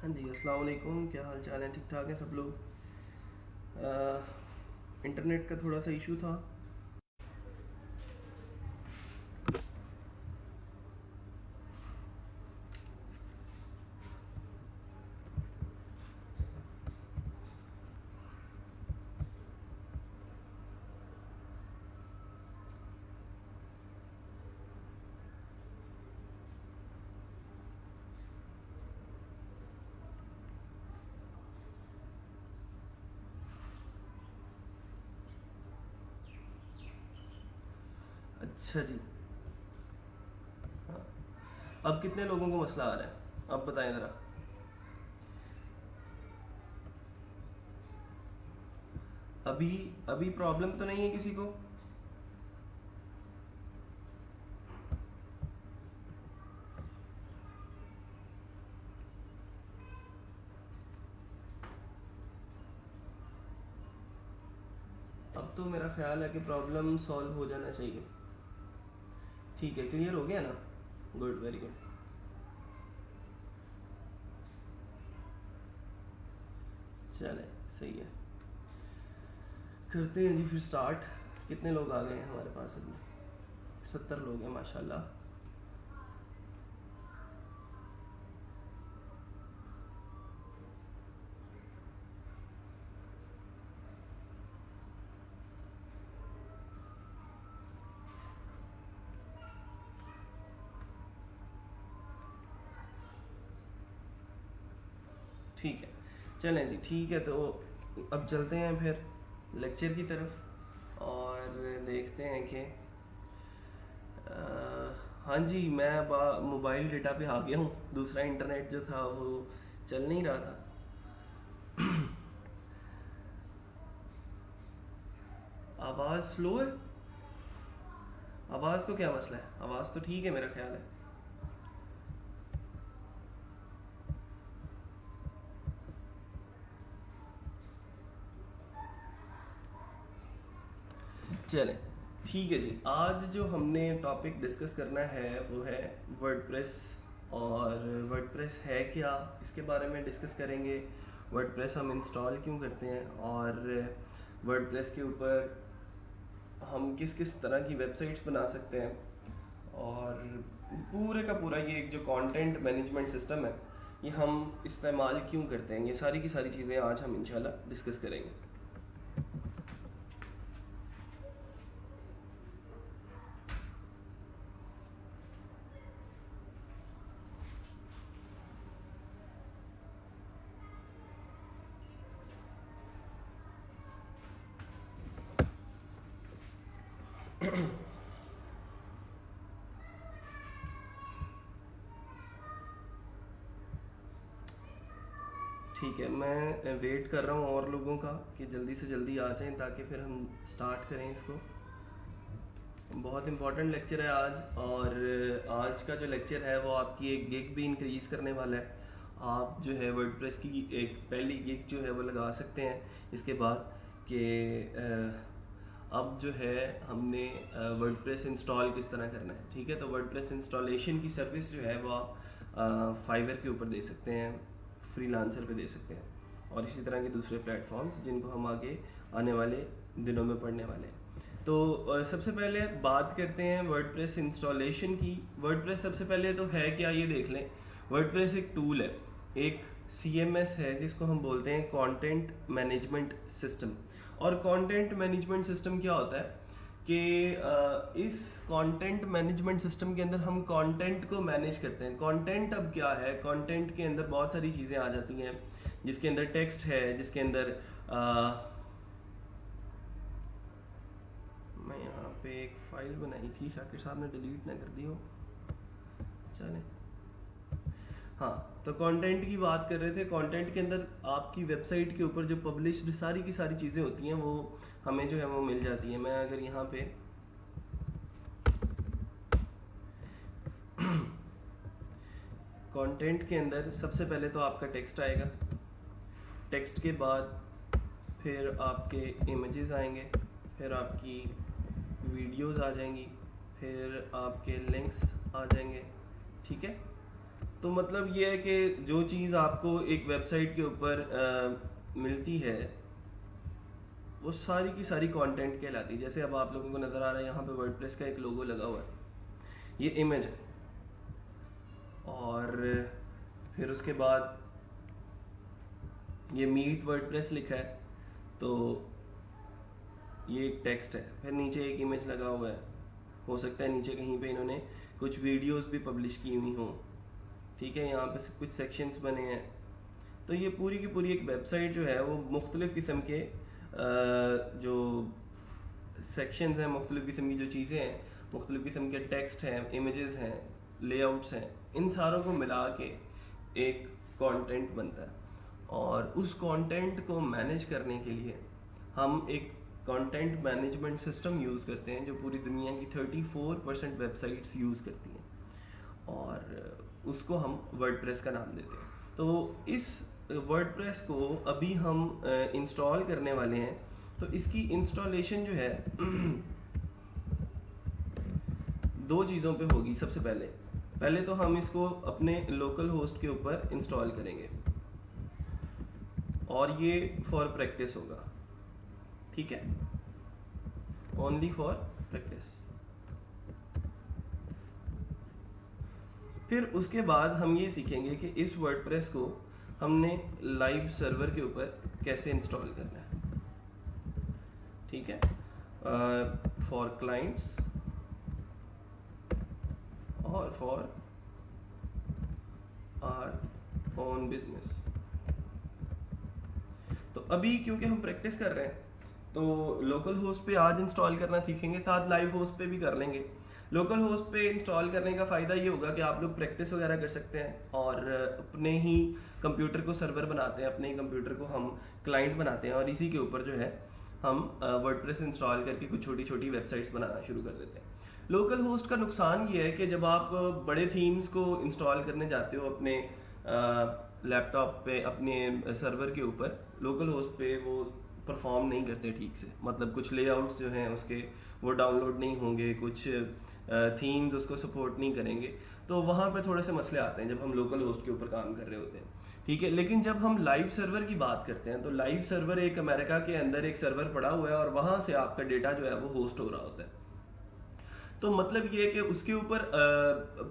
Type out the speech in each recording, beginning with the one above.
हाँ जी, अस्सलाम वालेकुम। क्या हाल चाल है? ठीक ठाक हैं सब लोग? इंटरनेट का थोड़ा सा इशू था। अच्छा जी। हाँ, अब कितने लोगों को मसला आ रहा है? अब बताएं ज़रा। अभी अभी प्रॉब्लम तो नहीं है किसी को? अब तो मेरा ख्याल है कि प्रॉब्लम सॉल्व हो जाना चाहिए। ठीक है, क्लियर हो गया ना? Good, very good. चले, सही है। करते हैं जी फिर स्टार्ट। कितने लोग आ गए हैं हमारे पास अभी? 70 लोग हैं माशाल्लाह। ठीक है, चलें जी। ठीक है, तो अब चलते हैं फिर लेक्चर की तरफ और देखते हैं कि हाँ जी, मैं अब मोबाइल डेटा पे आ गया हूँ। दूसरा इंटरनेट जो था वो चल नहीं रहा था। आवाज़ स्लो है? आवाज़ को क्या मसला है? आवाज़ तो ठीक है मेरा ख्याल है। चलें, ठीक है जी। आज जो हमने टॉपिक डिस्कस करना है वो है वर्डप्रेस। और वर्डप्रेस है क्या, इसके बारे में डिस्कस करेंगे। वर्डप्रेस हम इंस्टॉल क्यों करते हैं, और वर्डप्रेस के ऊपर हम किस किस तरह की वेबसाइट्स बना सकते हैं, और पूरे का पूरा ये एक जो कंटेंट मैनेजमेंट सिस्टम है ये हम इस्तेमाल क्यों करते हैं, ये सारी की सारी चीज़ें आज हम इंशाल्लाह डिस्कस करेंगे। ठीक है, मैं वेट कर रहा हूँ और लोगों का कि जल्दी से जल्दी आ जाएं ताकि फिर हम स्टार्ट करें इसको। बहुत इंपॉर्टेंट लेक्चर है आज, और आज का जो लेक्चर है वो आपकी एक गिग भी इंक्रीज़ करने वाला है। आप जो है वर्डप्रेस की एक पहली गिग जो है वो लगा सकते हैं इसके बाद कि अब जो है हमने वर्डप्रेस इंस्टॉल किस तरह करना है। ठीक है, तो वर्डप्रेस इंस्टॉलेशन की सर्विस जो है वो आप फाइवर के ऊपर दे सकते हैं, फ्रीलांसर पे दे सकते हैं, और इसी तरह के दूसरे प्लेटफॉर्म्स जिनको हम आगे आने वाले दिनों में पढ़ने वाले हैं। तो सबसे पहले बात करते हैं वर्डप्रेस इंस्टॉलेशन की। वर्डप्रेस सबसे पहले तो है क्या ये देख लें। वर्डप्रेस एक टूल है, एक CMS है जिसको हम बोलते हैं कंटेंट मैनेजमेंट सिस्टम। और कंटेंट मैनेजमेंट सिस्टम क्या होता है कि इस कंटेंट मैनेजमेंट सिस्टम के अंदर हम कंटेंट को मैनेज करते हैं। कंटेंट अब क्या है, कंटेंट के अंदर बहुत सारी चीज़ें आ जाती हैं, जिसके अंदर टेक्स्ट है, जिसके अंदर मैं यहाँ पे एक फ़ाइल बनाई थी, शाकिर साहब ने डिलीट ना कर दी हो। चलें, हाँ, तो कंटेंट की बात कर रहे थे। कंटेंट के अंदर आपकी वेबसाइट के ऊपर जो पब्लिश्ड सारी की सारी चीज़ें होती हैं वो हमें जो है वो मिल जाती हैं। मैं अगर यहाँ पे कंटेंट के अंदर सबसे पहले तो आपका टेक्स्ट आएगा, टेक्स्ट के बाद फिर आपके इमेजेस आएंगे, फिर आपकी वीडियोस आ जाएंगी, फिर आपके लिंक्स आ जाएंगे। ठीक है, तो मतलब ये है कि जो चीज़ आपको एक वेबसाइट के ऊपर मिलती है वो सारी की सारी कंटेंट कहलाती है। जैसे अब आप लोगों को नज़र आ रहा है यहाँ पे वर्डप्रेस का एक लोगो लगा हुआ है, ये इमेज है, और फिर उसके बाद ये मीट वर्डप्रेस लिखा है, तो ये एक टेक्स्ट है, फिर नीचे एक इमेज लगा हुआ है, हो सकता है नीचे कहीं पे इन्होंने कुछ वीडियोस भी पब्लिश की हुई हों, ठीक है, यहाँ पे कुछ सेक्शंस बने हैं। तो ये पूरी की पूरी एक वेबसाइट जो है वो मुख्तलिफ़ किस्म के जो सेक्शंस हैं, मुख्तलिफ़ किस्म की जो चीज़ें हैं, मुख्तलिफ़ किस्म के टेक्स्ट हैं, इमेजेस हैं, लेआउट्स हैं, इन सारों को मिला के एक कंटेंट बनता है। और उस कंटेंट को मैनेज करने के लिए हम एक कंटेंट मैनेजमेंट सिस्टम यूज़ करते हैं जो पूरी दुनिया की 34% वेबसाइट्स यूज़ करती हैं, और उसको हम वर्डप्रेस का नाम देते हैं। तो इस वर्डप्रेस को अभी हम इंस्टॉल करने वाले हैं। तो इसकी इंस्टॉलेशन जो है दो चीज़ों पे होगी। सबसे पहले तो हम इसको अपने लोकल होस्ट के ऊपर इंस्टॉल करेंगे, और ये फॉर प्रैक्टिस होगा, ठीक है, ओनली फॉर प्रैक्टिस। फिर उसके बाद हम ये सीखेंगे कि इस वर्डप्रेस को हमने लाइव सर्वर के ऊपर कैसे इंस्टॉल करना है, ठीक है, फॉर क्लाइंट्स और फॉर आवर ओन बिजनेस। तो अभी क्योंकि हम प्रैक्टिस कर रहे हैं तो लोकल होस्ट पे आज इंस्टॉल करना सीखेंगे, साथ लाइव होस्ट पे भी कर लेंगे। लोकल होस्ट पे इंस्टॉल करने का फ़ायदा ये होगा कि आप लोग प्रैक्टिस वगैरह कर सकते हैं, और अपने ही कंप्यूटर को सर्वर बनाते हैं, अपने ही कंप्यूटर को हम क्लाइंट बनाते हैं, और इसी के ऊपर जो है हम वर्डप्रेस इंस्टॉल करके कुछ छोटी छोटी वेबसाइट्स बनाना शुरू कर देते हैं। लोकल होस्ट का नुकसान ये है कि जब आप बड़े थीम्स को इंस्टॉल करने जाते हो अपने लैपटॉप पे, अपने सर्वर के ऊपर, लोकल होस्ट पे वो परफॉर्म नहीं करते ठीक से। मतलब कुछ लेआउट्स जो हैं उसके वो डाउनलोड नहीं होंगे, कुछ थीम्स उसको सपोर्ट नहीं करेंगे, तो वहाँ पे थोड़े से मसले आते हैं जब हम लोकल होस्ट के ऊपर काम कर रहे होते हैं, ठीक है। लेकिन जब हम लाइव सर्वर की बात करते हैं तो लाइव सर्वर एक अमेरिका के अंदर एक सर्वर पड़ा हुआ है, और वहाँ से आपका डेटा जो है वो होस्ट हो रहा होता है। तो मतलब ये कि उसके ऊपर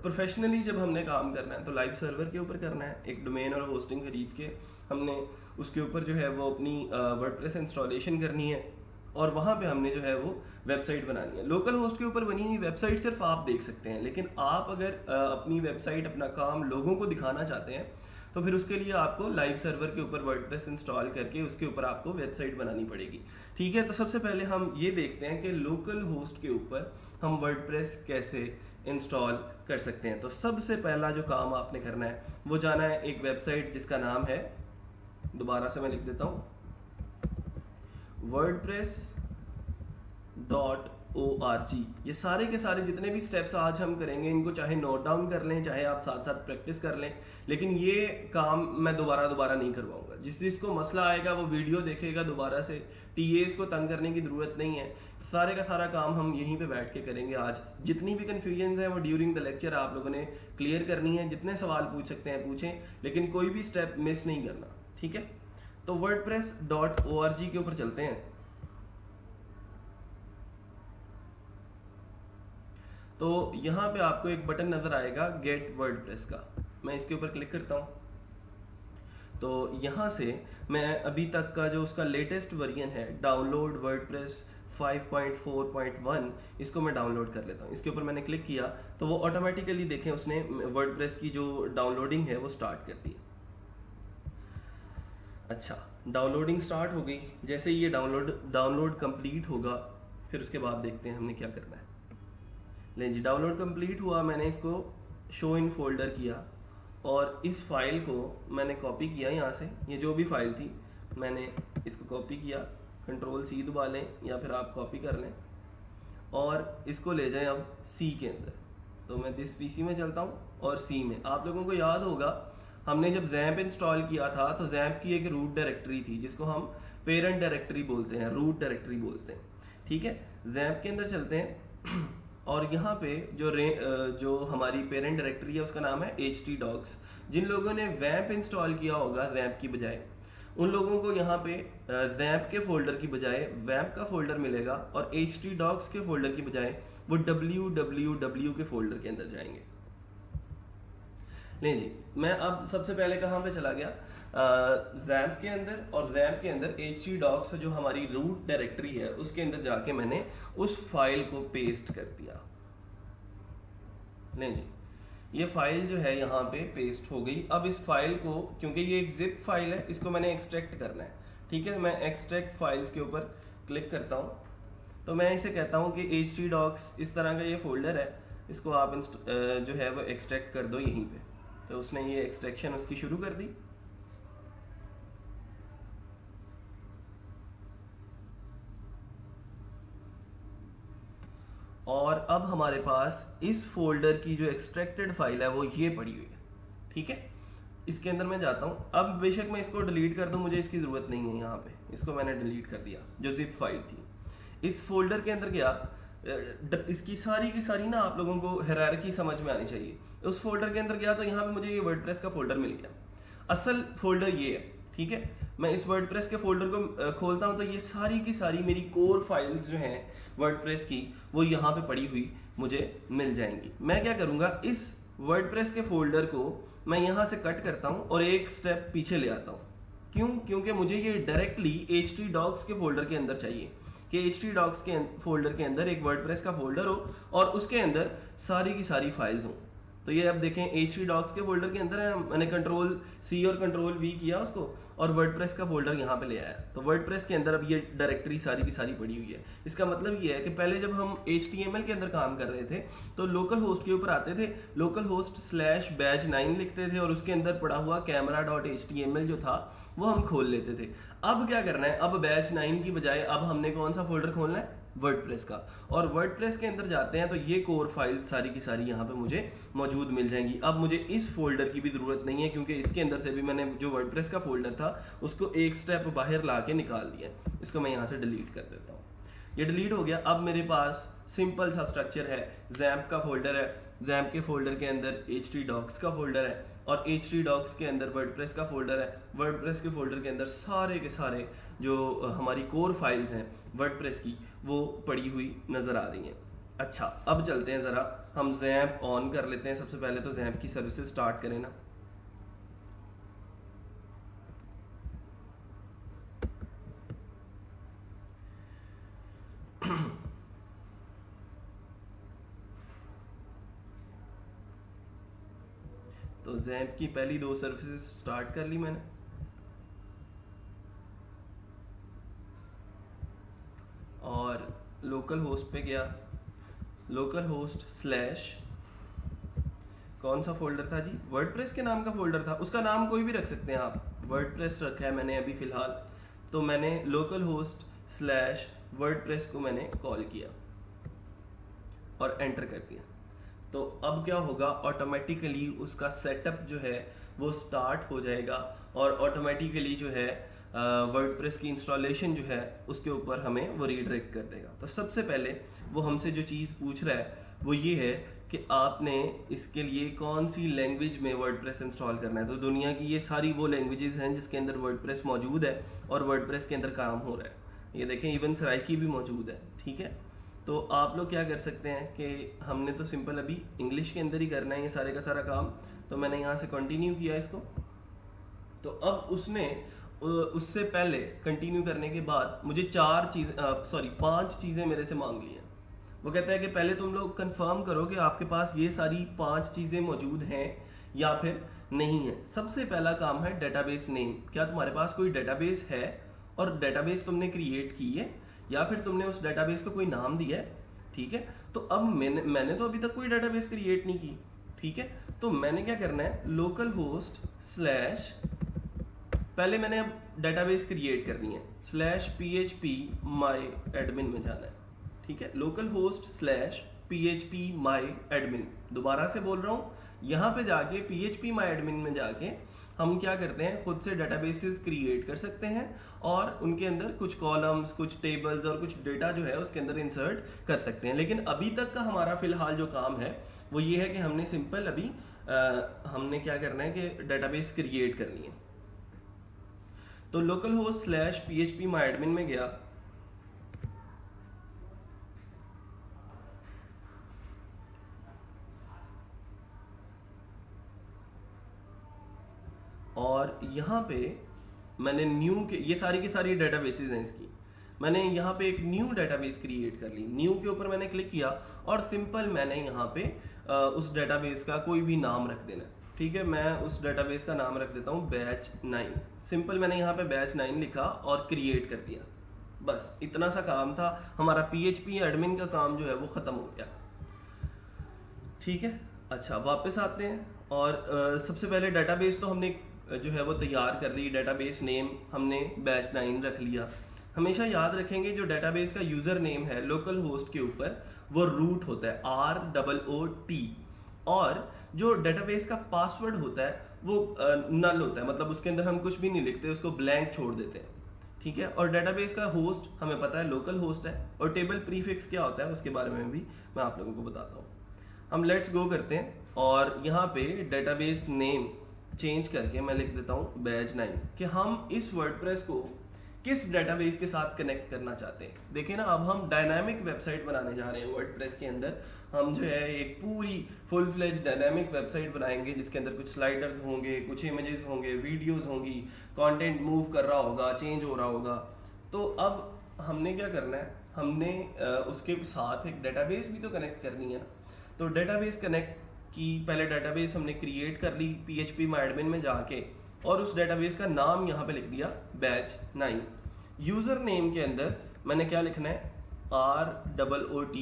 प्रोफेशनली जब हमने काम करना है तो लाइव सर्वर के ऊपर करना है, एक डोमेन और होस्टिंग खरीद के हमने उसके ऊपर जो है वो अपनी वर्डप्रेस इंस्टॉलेशन करनी है, और वहाँ पे हमने जो है वो वेबसाइट बनानी है। लोकल होस्ट के ऊपर बनी हुई वेबसाइट सिर्फ आप देख सकते हैं, लेकिन आप अगर अपनी वेबसाइट, अपना काम लोगों को दिखाना चाहते हैं तो फिर उसके लिए आपको लाइव सर्वर के ऊपर वर्डप्रेस इंस्टॉल करके उसके ऊपर आपको वेबसाइट बनानी पड़ेगी, ठीक है। तो सबसे पहले हम ये देखते हैं कि लोकल होस्ट के ऊपर हम वर्डप्रेस कैसे इंस्टॉल कर सकते हैं। तो सबसे पहला जो काम आपने करना है वो जाना है एक वेबसाइट जिसका नाम है, दोबारा से मैं लिख देता हूँ, wordpress.org। ये सारे के सारे जितने भी स्टेप्स आज हम करेंगे इनको चाहे नोट डाउन कर लें, चाहे आप साथ साथ प्रैक्टिस कर लें, लेकिन ये काम मैं दोबारा नहीं करवाऊंगा। जिसको मसला आएगा वो वीडियो देखेगा दोबारा से, टीएस को तंग करने की ज़रूरत नहीं है। सारे का सारा काम हम यहीं पे बैठ के करेंगे आज। जितनी भी कन्फ्यूजन है वो ड्यूरिंग द लेक्चर आप लोगों ने क्लियर करनी है। जितने सवाल पूछ सकते हैं पूछें, लेकिन कोई भी स्टेप मिस नहीं करना, ठीक है। तो wordpress.org के ऊपर चलते हैं। तो यहाँ पे आपको एक बटन नजर आएगा गेट वर्डप्रेस का, मैं इसके ऊपर क्लिक करता हूँ। तो यहाँ से मैं अभी तक का जो उसका लेटेस्ट वर्जन है, डाउनलोड वर्डप्रेस 5.4.1, इसको मैं डाउनलोड कर लेता हूँ। इसके ऊपर मैंने क्लिक किया तो वो ऑटोमेटिकली देखें उसने वर्डप्रेस की जो डाउनलोडिंग है वो स्टार्ट कर दी। अच्छा, डाउनलोडिंग स्टार्ट हो गई। जैसे ये डाउनलोड कंप्लीट होगा फिर उसके बाद देखते हैं हमने क्या करना है। लें जी, डाउनलोड कंप्लीट हुआ, मैंने इसको शो इन फोल्डर किया और इस फाइल को मैंने कॉपी किया यहाँ से। ये जो भी फाइल थी मैंने इसको कॉपी किया, Ctrl+C दबा लें या फिर आप कॉपी कर लें और इसको ले जाएं अब सी के अंदर। तो मैं दिस पीसी में चलता हूँ और सी में, आप लोगों को याद होगा हमने जब जैम्प इंस्टॉल किया था तो जैम्प की एक रूट डायरेक्टरी थी जिसको हम पेरेंट डायरेक्टरी बोलते हैं, रूट डायरेक्टरी बोलते हैं, ठीक है। जैम्प के अंदर चलते हैं और यहाँ पे जो हमारी पेरेंट डायरेक्टरी है उसका नाम है htdocs। जिन लोगों ने वैम्प इंस्टॉल किया होगा रैम्प की बजाय, उन लोगों को यहाँ पे रैम्प के फोल्डर की बजाय वैम्प का फोल्डर मिलेगा, और htdocs के फोल्डर की बजाय वो www के फोल्डर के अंदर जाएंगे। नहीं जी, मैं अब सबसे पहले कहाँ पे चला गया, रैम्प के अंदर, और रैम्प के अंदर htdocs जो हमारी रूट डायरेक्टरी है उसके अंदर जाके मैंने उस फाइल को पेस्ट कर दिया। नहीं जी, ये फाइल जो है यहाँ पे पेस्ट हो गई। अब इस फाइल को, क्योंकि ये एक जिप फाइल है, इसको मैंने एक्सट्रैक्ट करना है। ठीक है, मैं एक्सट्रैक्ट फाइल्स के ऊपर क्लिक करता हूँ, तो मैं इसे कहता हूँ कि htdocs इस तरह का ये फोल्डर है, इसको आप जो है वो एक्सट्रैक्ट कर दो यहीं पे। तो उसने ये एक्सट्रैक्शन उसकी शुरू कर दी। और अब हमारे पास इस फोल्डर की जो एक्सट्रैक्टेड फाइल है वो ये पड़ी हुई है। ठीक है, इसके अंदर मैं जाता हूँ। अब बेशक मैं इसको डिलीट कर दूं, मुझे इसकी ज़रूरत नहीं है। यहाँ पे इसको मैंने डिलीट कर दिया, जो जिप फाइल थी। इस फोल्डर के अंदर गया, इसकी सारी की सारी ना आप लोगों को हायरार्की समझ में आनी चाहिए। उस फोल्डर के अंदर गया तो यहाँ पे मुझे ये वर्डप्रेस का फोल्डर मिल गया। असल फोल्डर ये है। ठीक है, मैं इस वर्डप्रेस के फोल्डर को खोलता हूँ तो ये सारी की सारी मेरी कोर फाइल्स जो हैं वर्डप्रेस की, वो यहाँ पे पड़ी हुई मुझे मिल जाएंगी। मैं क्या करूँगा, इस वर्डप्रेस के फोल्डर को मैं यहाँ से कट करता हूँ और एक स्टेप पीछे ले आता हूँ। क्यों? क्योंकि मुझे ये डायरेक्टली htdocs के फोल्डर के अंदर चाहिए, कि htdocs के फोल्डर के अंदर एक वर्डप्रेस का फोल्डर हो और उसके अंदर सारी की सारी फाइल्स हों। तो ये अब देखें htdocs के फोल्डर के अंदर है, मैंने Ctrl+C और Ctrl+V किया उसको, और वर्डप्रेस का फोल्डर यहाँ पे ले आया। तो वर्डप्रेस के अंदर अब ये डायरेक्टरी सारी की सारी पड़ी हुई है। इसका मतलब ये है कि पहले जब हम HTML के अंदर काम कर रहे थे तो लोकल होस्ट के ऊपर आते थे, लोकल होस्ट /badge9 लिखते थे और उसके अंदर पड़ा हुआ camera.html जो था वो हम खोल लेते थे। अब क्या करना है, अब badge9 की बजाय अब हमने कौन सा फोल्डर खोलना है, वर्डप्रेस का। और वर्डप्रेस के अंदर जाते हैं तो ये कोर फाइल सारी की सारी यहाँ पे मुझे मौजूद मिल जाएंगी। अब मुझे इस फोल्डर की भी ज़रूरत नहीं है, क्योंकि इसके अंदर से भी मैंने जो वर्डप्रेस का फोल्डर था उसको एक स्टेप बाहर ला के निकाल दिया। इसको मैं यहाँ से डिलीट कर देता हूँ। ये डिलीट हो गया। अब मेरे पास सिंपल सा स्ट्रक्चर है, XAMPP का फोल्डर है, XAMPP के फोल्डर के अंदर htdocs का फोल्डर है, और htdocs के अंदर वर्डप्रेस का फोल्डर है। वर्डप्रेस के फोल्डर के अंदर सारे के सारे जो हमारी कोर फाइल्स हैं वर्डप्रेस की, वो पड़ी हुई नज़र आ रही हैं। अच्छा, अब चलते हैं ज़रा, हम XAMPP ऑन कर लेते हैं। सबसे पहले तो XAMPP की सर्विसेज स्टार्ट करें ना। तो XAMPP की पहली 2 सर्विसेज स्टार्ट कर ली मैंने, और लोकल होस्ट पे गया। लोकल होस्ट / कौन सा फोल्डर था जी, वर्डप्रेस के नाम का फोल्डर था, उसका नाम कोई भी रख सकते हैं आप, वर्डप्रेस रखा है मैंने अभी फ़िलहाल। तो मैंने लोकल होस्ट / वर्डप्रेस को मैंने कॉल किया और एंटर कर दिया। तो अब क्या होगा, ऑटोमेटिकली उसका सेटअप जो है वो स्टार्ट हो जाएगा, और ऑटोमेटिकली जो है वर्डप्रेस की इंस्टॉलेशन जो है उसके ऊपर हमें वो रीडायरेक्ट कर देगा। तो सबसे पहले वो हमसे जो चीज़ पूछ रहा है वो ये है कि आपने इसके लिए कौन सी लैंग्वेज में वर्डप्रेस इंस्टॉल करना है। तो दुनिया की ये सारी वो लैंग्वेजेस हैं जिसके अंदर वर्डप्रेस मौजूद है और वर्डप्रेस के अंदर काम हो रहा है। ये देखें, इवन सराइकी भी मौजूद है। ठीक है, तो आप लोग क्या कर सकते हैं कि हमने तो सिंपल अभी इंग्लिश के अंदर ही करना है ये सारे का सारा काम। तो मैंने यहाँ से कंटिन्यू किया इसको। तो अब उसने उससे पहले कंटिन्यू करने के बाद मुझे 5 चीज़ें मेरे से मांग ली हैं। वो कहता है कि पहले तुम लोग कंफर्म करो कि आपके पास ये सारी 5 चीज़ें मौजूद हैं या फिर नहीं है। सबसे पहला काम है डेटाबेस नेम। क्या तुम्हारे पास कोई डेटाबेस है और डेटाबेस तुमने क्रिएट की है, या फिर तुमने उस डेटाबेस को कोई नाम दिया है। ठीक है, तो अब मैंने तो अभी तक कोई डेटाबेस क्रिएट नहीं की। ठीक है, तो मैंने क्या करना है, लोकल होस्ट / पहले मैंने अब डेटाबेस क्रिएट करनी है, /phpMyAdmin में जाना है। ठीक है, लोकल होस्ट /phpMyAdmin, दोबारा से बोल रहा हूँ, यहाँ पे जाके phpMyAdmin में जाके हम क्या करते हैं, खुद से डेटाबेसेस क्रिएट कर सकते हैं और उनके अंदर कुछ कॉलम्स, कुछ टेबल्स और कुछ डेटा जो है उसके अंदर इंसर्ट कर सकते हैं। लेकिन अभी तक का हमारा फिलहाल जो काम है वो ये है कि हमने सिंपल अभी हमने क्या करना है कि डेटाबेस क्रिएट करनी है। तो local host slash php myadmin में गया, और यहाँ पे मैंने न्यू के, ये सारी की सारी डेटाबेसेस हैं इसकी, मैंने यहाँ पे एक न्यू डेटाबेस क्रिएट कर ली। न्यू के ऊपर मैंने क्लिक किया और सिंपल मैंने यहाँ पे उस डेटाबेस का कोई भी नाम रख देना। ठीक है, मैं उस डेटाबेस का नाम रख देता हूँ बैच 9। सिंपल मैंने यहाँ पे बैच 9 लिखा और क्रिएट कर दिया। बस इतना सा काम था, हमारा PHP एडमिन का काम जो है वो ख़त्म हो गया। ठीक है, अच्छा वापस आते हैं और सबसे पहले डेटाबेस तो हमने जो है वो तैयार कर ली। डेटाबेस नेम हमने बैच 9 रख लिया। हमेशा याद रखेंगे जो डेटाबेस का यूज़र नेम है लोकल होस्ट के ऊपर वो रूट होता है, ROOT, और जो डेटाबेस का पासवर्ड होता है वो नल होता है, मतलब उसके अंदर हम कुछ भी नहीं लिखते, उसको ब्लैंक छोड़ देते हैं। ठीक है, और डेटाबेस का होस्ट हमें पता है लोकल होस्ट है, और टेबल प्रीफिक्स क्या होता है उसके बारे में भी मैं आप लोगों को बताता हूँ। हम लेट्स गो करते हैं और यहाँ पे डेटाबेस नेम चेंज करके मैं लिख देता हूँ बैच 9 कि हम इस वर्डप्रेस को किस डेटाबेस के साथ कनेक्ट करना चाहते हैं। देखिए ना, अब हम डायनामिक वेबसाइट बनाने जा रहे हैं वर्डप्रेस के अंदर। हम जो है एक पूरी फुल फ्लेज डायनामिक वेबसाइट बनाएंगे जिसके अंदर कुछ स्लाइडर्स होंगे, कुछ इमेजेस होंगे, वीडियोस होंगी, कंटेंट मूव कर रहा होगा, चेंज हो रहा होगा। तो अब हमने क्या करना है, हमने उसके साथ एक डेटाबेस भी तो कनेक्ट करनी है। तो डेटाबेस कनेक्ट की पहले डेटाबेस हमने क्रिएट कर ली PHP myadmin में जाके, और उस डेटाबेस का नाम यहाँ पे लिख दिया बैच 9। यूजर नेम के अंदर मैंने क्या लिखना है, ROOT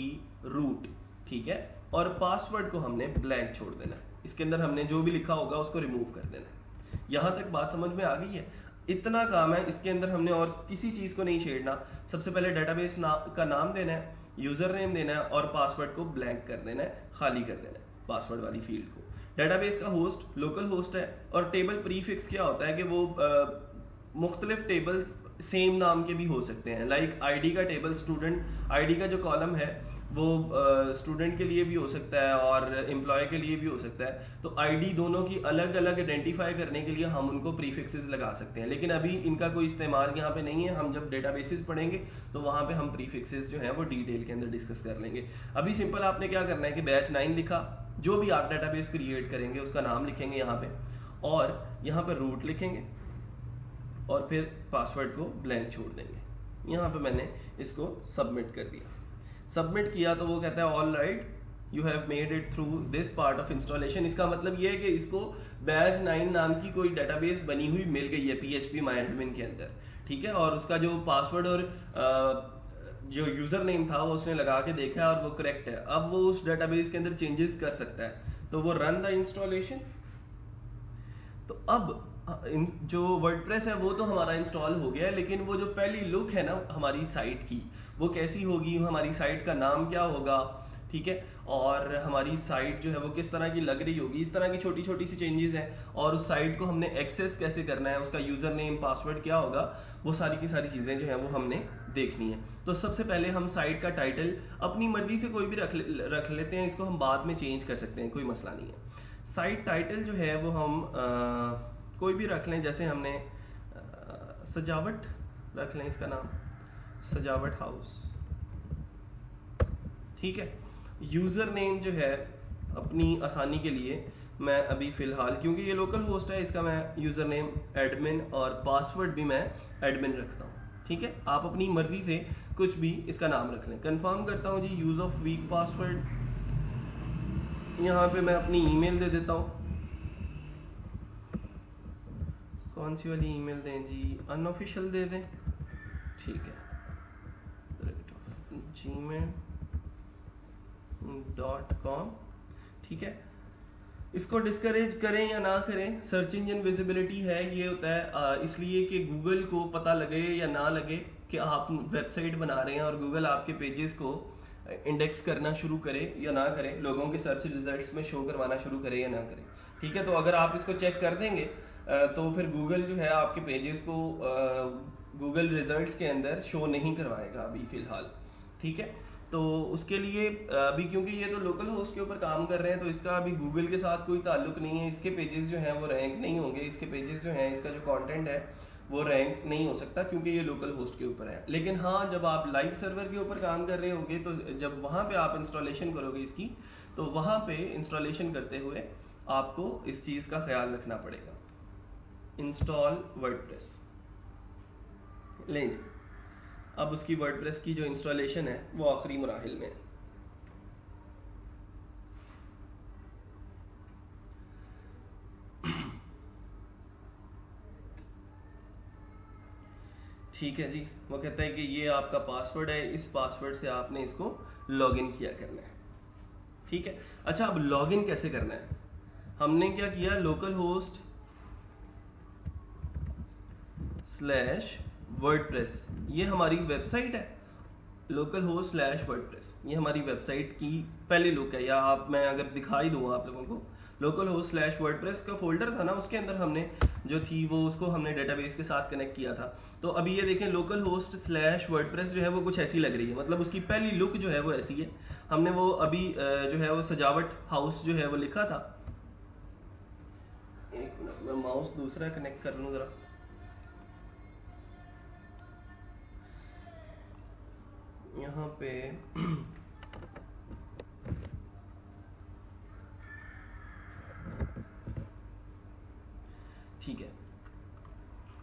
रूट। ठीक है, और पासवर्ड को हमने ब्लैंक छोड़ देना है। इसके अंदर हमने जो भी लिखा होगा उसको रिमूव कर देना है। यहाँ तक बात समझ में आ गई है? इतना काम है, इसके अंदर हमने और किसी चीज को नहीं छेड़ना। सबसे पहले डेटाबेस का नाम देना है, यूजर नेम देना है और पासवर्ड को ब्लैंक कर देना है, खाली कर देना है पासवर्ड वाली फील्ड को। डेटाबेस का होस्ट लोकल होस्ट है, और टेबल प्रीफिक्स क्या होता है कि वो मुख्तलिफ टेबल्स सेम नाम के भी हो सकते हैं। लाइक आईडी का टेबल, स्टूडेंट आईडी का जो कॉलम है वो स्टूडेंट के लिए भी हो सकता है और एम्प्लॉय के लिए भी हो सकता है। तो आईडी दोनों की अलग अलग आइडेंटिफाई करने के लिए हम उनको प्रीफिक्सेस लगा सकते हैं, लेकिन अभी इनका कोई इस्तेमाल यहाँ पे नहीं है। हम जब डेटाबेसेस पढ़ेंगे तो वहाँ पे हम प्रीफिक्सेस जो हैं वो डिटेल के अंदर डिस्कस कर लेंगे। अभी सिंपल आपने क्या करना है कि बैच 9 लिखा, जो भी आप डेटाबेस क्रिएट करेंगे उसका नाम लिखेंगे यहाँ पे, और यहाँ पे रूट लिखेंगे और फिर पासवर्ड को ब्लैंक छोड़ देंगे। यहाँ पे मैंने इसको सबमिट कर दिया। सबमिट किया तो वो कहता है all right, you have made it through this part of installation. इसका मतलब ये है कि इसको बैच 9 नाम की कोई डेटाबेस बनी हुई मिल गई है PHP myadmin के अंदर। ठीक है, और उसका जो पासवर्ड और जो यूजर नेम था वो उसने लगा के देखा है और वो करेक्ट है। अब वो उस डेटाबेस के अंदर चेंजेस कर सकता है, तो वो रन द इंस्टॉलेशन। तो अब जो वर्डप्रेस है वो तो हमारा इंस्टॉल हो गया है, लेकिन वो जो पहली लुक है ना हमारी साइट की, वो कैसी होगी, हमारी साइट का नाम क्या होगा, ठीक है, और हमारी साइट जो है वो किस तरह की लग रही होगी, इस तरह की छोटी छोटी सी चेंजेस हैं। और उस साइट को हमने एक्सेस कैसे करना है, उसका यूजर नेम पासवर्ड क्या होगा, वो सारी की सारी चीज़ें जो है वो हमने देखनी है। तो सबसे पहले हम साइट का टाइटल अपनी मर्जी से कोई भी रख लेते हैं, इसको हम बाद में चेंज कर सकते हैं, कोई मसला नहीं है। साइट टाइटल जो है वो हम कोई भी रख लें, जैसे हमने सजावट रख लें, इसका नाम सजावट हाउस। ठीक है, यूज़र नेम जो है अपनी आसानी के लिए मैं अभी फ़िलहाल, क्योंकि ये लोकल होस्ट है, इसका मैं यूज़र नेम एडमिन और पासवर्ड भी मैं एडमिन रखता हूँ। ठीक है, आप अपनी मर्जी से कुछ भी इसका नाम रख लें। कंफर्म करता हूँ जी, यूज़ ऑफ वीक पासवर्ड, यहाँ पे मैं अपनी ईमेल दे देता हूँ। कौन सी वाली ईमेल दें जी, अनऑफिशियल दे दें, ठीक है, gmail.com। ठीक है, इसको डिस्करेज करें या ना करें, सर्च इंजन विजिबिलिटी है, ये होता है इसलिए कि गूगल को पता लगे या ना लगे कि आप वेबसाइट बना रहे हैं, और गूगल आपके पेजेस को इंडेक्स करना शुरू करे या ना करे, लोगों के सर्च रिजल्ट्स में शो करवाना शुरू करे या ना करे। ठीक है, तो अगर आप इसको चेक कर देंगे तो फिर गूगल जो है आपके पेजेस को गूगल रिजल्ट्स के अंदर शो नहीं करवाएगा अभी फ़िलहाल, ठीक है। तो उसके लिए अभी क्योंकि ये तो लोकल होस्ट के ऊपर काम कर रहे हैं, तो इसका अभी गूगल के साथ कोई ताल्लुक नहीं है। इसके पेजेस जो हैं वो रैंक नहीं होंगे, इसके पेजेस जो हैं, इसका जो कंटेंट है वो रैंक नहीं हो सकता, क्योंकि ये लोकल होस्ट के ऊपर है। लेकिन हाँ, जब आप लाइव सर्वर के ऊपर काम कर रहे होगे, तो जब वहाँ पे आप इंस्टॉलेशन करोगे इसकी, तो वहाँ पे इंस्टॉलेशन करते हुए आपको इस चीज़ का ख्याल रखना पड़ेगा। इंस्टॉल वर्डप्रेस लें जी। अब उसकी वर्डप्रेस की जो इंस्टॉलेशन है वो आखिरी मराहिल में है। ठीक है जी, वो कहता है कि ये आपका पासवर्ड है, इस पासवर्ड से आपने इसको लॉगिन किया करना है, ठीक है। अच्छा, अब लॉगिन कैसे करना है? हमने क्या किया, लोकल होस्ट स्लैश वर्डप्रेस, ये हमारी वेबसाइट है। लोकल होस्ट स्लैश वर्डप्रेस ये हमारी वेबसाइट की पहली लुक है, या आप मैं अगर दिखाई दूँ आप लोगों को, लोकल होस्ट स्लैश वर्डप्रेस का फोल्डर था ना, उसके अंदर हमने जो थी वो उसको हमने डेटाबेस के साथ कनेक्ट किया था। तो अभी ये देखें, लोकल होस्ट स्लैश वर्डप्रेस जो है वो कुछ ऐसी लग रही है, मतलब उसकी पहली लुक जो है वो ऐसी है। हमने वो अभी जो है वो सजावट हाउस जो है वो लिखा था। एक मिनट, मैं माउस दूसरा कनेक्ट कर लूँ ज़रा। यहाँ पे ठीक है,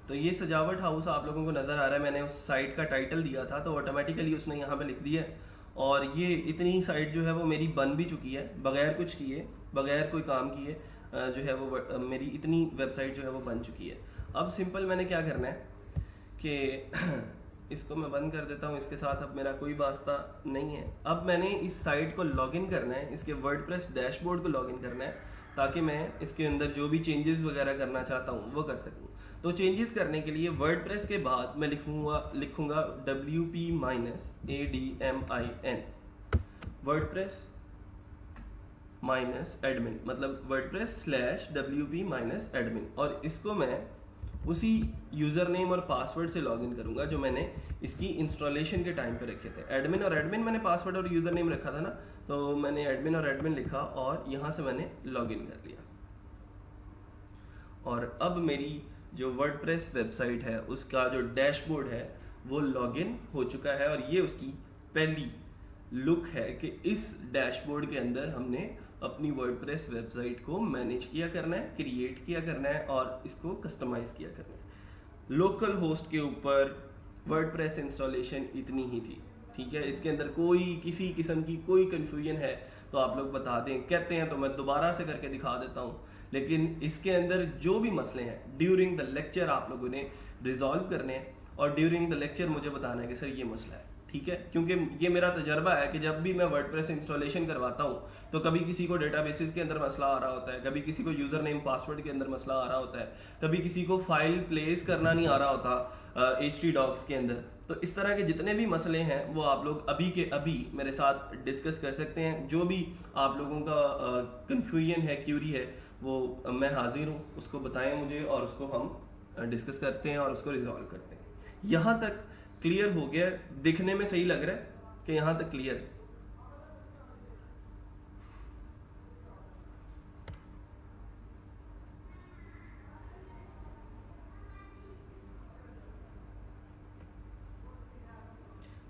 तो ये सजावट हाउस आप लोगों को नज़र आ रहा है। मैंने उस साइट का टाइटल दिया था, तो ऑटोमेटिकली उसने यहाँ पे लिख दिया है। और ये इतनी साइट जो है वो मेरी बन भी चुकी है, बगैर कुछ किए, बगैर कोई काम किए जो है वो मेरी इतनी वेबसाइट जो है वो बन चुकी है। अब सिंपल मैंने क्या करना है कि इसको मैं बंद कर देता हूँ, इसके साथ अब मेरा कोई वास्ता नहीं है। अब मैंने इस साइट को लॉगिन करना है, इसके वर्डप्रेस डैशबोर्ड को लॉगिन करना है, ताकि मैं इसके अंदर जो भी चेंजेस वगैरह करना चाहता हूँ वो कर सकूँ। तो चेंजेस करने के लिए वर्डप्रेस के बाद मैं लिखूंगा WP-ADMIN, वर्डप्रेस माइनस एडमिन, मतलब वर्डप्रेस स्लैश WP-admin, और इसको मैं उसी यूज़र नेम और पासवर्ड से लॉगिन करूंगा जो मैंने इसकी इंस्टॉलेशन के टाइम पे रखे थे। एडमिन और एडमिन मैंने पासवर्ड और यूज़र नेम रखा था ना, तो मैंने एडमिन और एडमिन लिखा और यहाँ से मैंने लॉगिन कर लिया। और अब मेरी जो वर्डप्रेस वेबसाइट है उसका जो डैशबोर्ड है वो लॉगिन हो चुका है, और ये उसकी पहली लुक है कि इस डैशबोर्ड के अंदर हमने अपनी वर्डप्रेस वेबसाइट को मैनेज किया करना है, क्रिएट किया करना है और इसको कस्टमाइज किया करना है। लोकल होस्ट के ऊपर वर्डप्रेस इंस्टॉलेशन इतनी ही थी, ठीक है। इसके अंदर कोई किसी किस्म की कोई कन्फ्यूजन है तो आप लोग बता दें, कहते हैं तो मैं दोबारा से करके दिखा देता हूँ। लेकिन इसके अंदर जो भी मसले हैं ड्यूरिंग द लेक्चर आप लोगों ने रिजॉल्व करने हैं, और ड्यूरिंग द लेक्चर मुझे बताना है कि सर ये मसला है, ठीक है। क्योंकि ये मेरा तजर्बा है कि जब भी मैं वर्डप्रेस इंस्टॉलेशन करवाता हूँ तो कभी किसी को डेटाबेसेस के अंदर मसला आ रहा होता है, कभी किसी को यूज़र नेम पासवर्ड के अंदर मसला आ रहा होता है, कभी किसी को फाइल प्लेस करना नहीं आ रहा होता HT-Docs के अंदर। तो इस तरह के जितने भी मसले हैं वो आप लोग अभी के अभी मेरे साथ डिस्कस कर सकते हैं। जो भी आप लोगों का कन्फ्यूजन है, क्यूरी है, वो मैं हाजिर हूँ, उसको बताएं मुझे और उसको हम डिस्कस करते हैं और उसको रिजॉल्व करते हैं। यहाँ तक क्लियर हो गया? दिखने में सही लग रहा है कि यहाँ तक क्लियर है?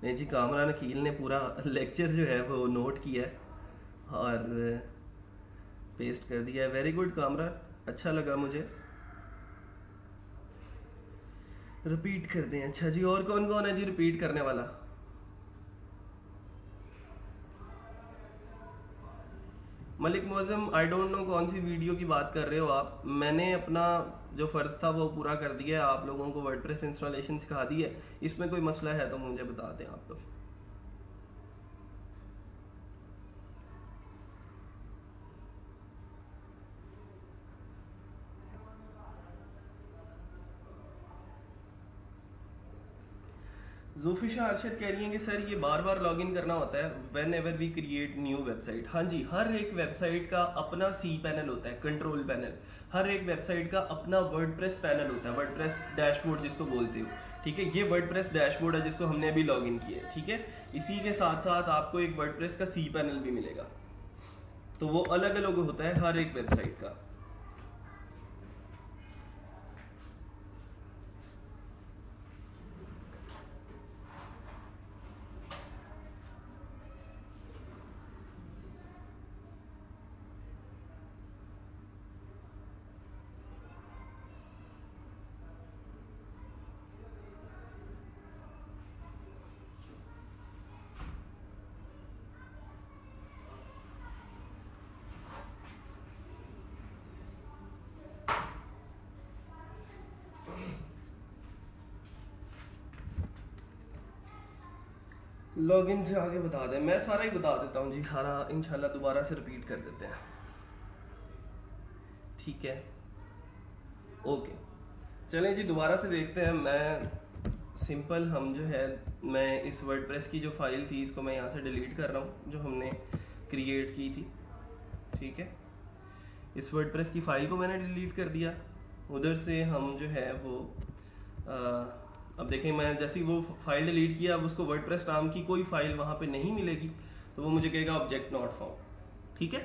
नहीं जी, कामरान अकील ने पूरा लेक्चर जो है वो नोट किया है और पेस्ट कर दिया है। वेरी गुड कामरान, अच्छा लगा मुझे। रिपीट कर दें, अच्छा जी। और कौन कौन है जी रिपीट करने वाला? Malik Maujam, I don't know कौन सी वीडियो की बात कर रहे हो आप। मैंने अपना जो फ़र्ज था वो पूरा कर दिया है, आप लोगों को वर्डप्रेस इंस्टॉलेशन सिखा दी है। इसमें कोई मसला है तो मुझे बता दें आप लोग। जोफिशा अरशद कह रही हैं कि सर ये बार बार लॉगिन करना होता है whenever we create new website. हाँ जी, हर एक वेबसाइट का अपना सी पैनल होता है, कंट्रोल पैनल। हर एक वेबसाइट का अपना वर्डप्रेस पैनल होता है, वर्डप्रेस डैशबोर्ड जिसको बोलते हो। ठीक है, ये वर्डप्रेस डैशबोर्ड है जिसको हमने अभी लॉगिन किया है। ठीक है, इसी के साथ साथ आपको एक वर्डप्रेस का सी पैनल भी मिलेगा, तो वो अलग अलग होता है हर एक वेबसाइट का। लॉगिन से आगे बता दें, मैं सारा ही बता देता हूँ जी, सारा इंशाल्लाह दोबारा से रिपीट कर देते हैं। ठीक है, ओके, चलें जी दोबारा से देखते हैं। मैं सिंपल हम जो है, मैं इस वर्डप्रेस की जो फाइल थी इसको मैं यहाँ से डिलीट कर रहा हूँ जो हमने क्रिएट की थी। ठीक है, इस वर्डप्रेस की फाइल को मैंने डिलीट कर दिया। उधर से हम जो है वो अब देखें, मैं जैसे ही वो फाइल डिलीट किया, अब उसको वर्डप्रेस नाम की कोई फाइल वहाँ पे नहीं मिलेगी, तो वो मुझे कहेगा ऑब्जेक्ट नॉट फाउंड। ठीक है,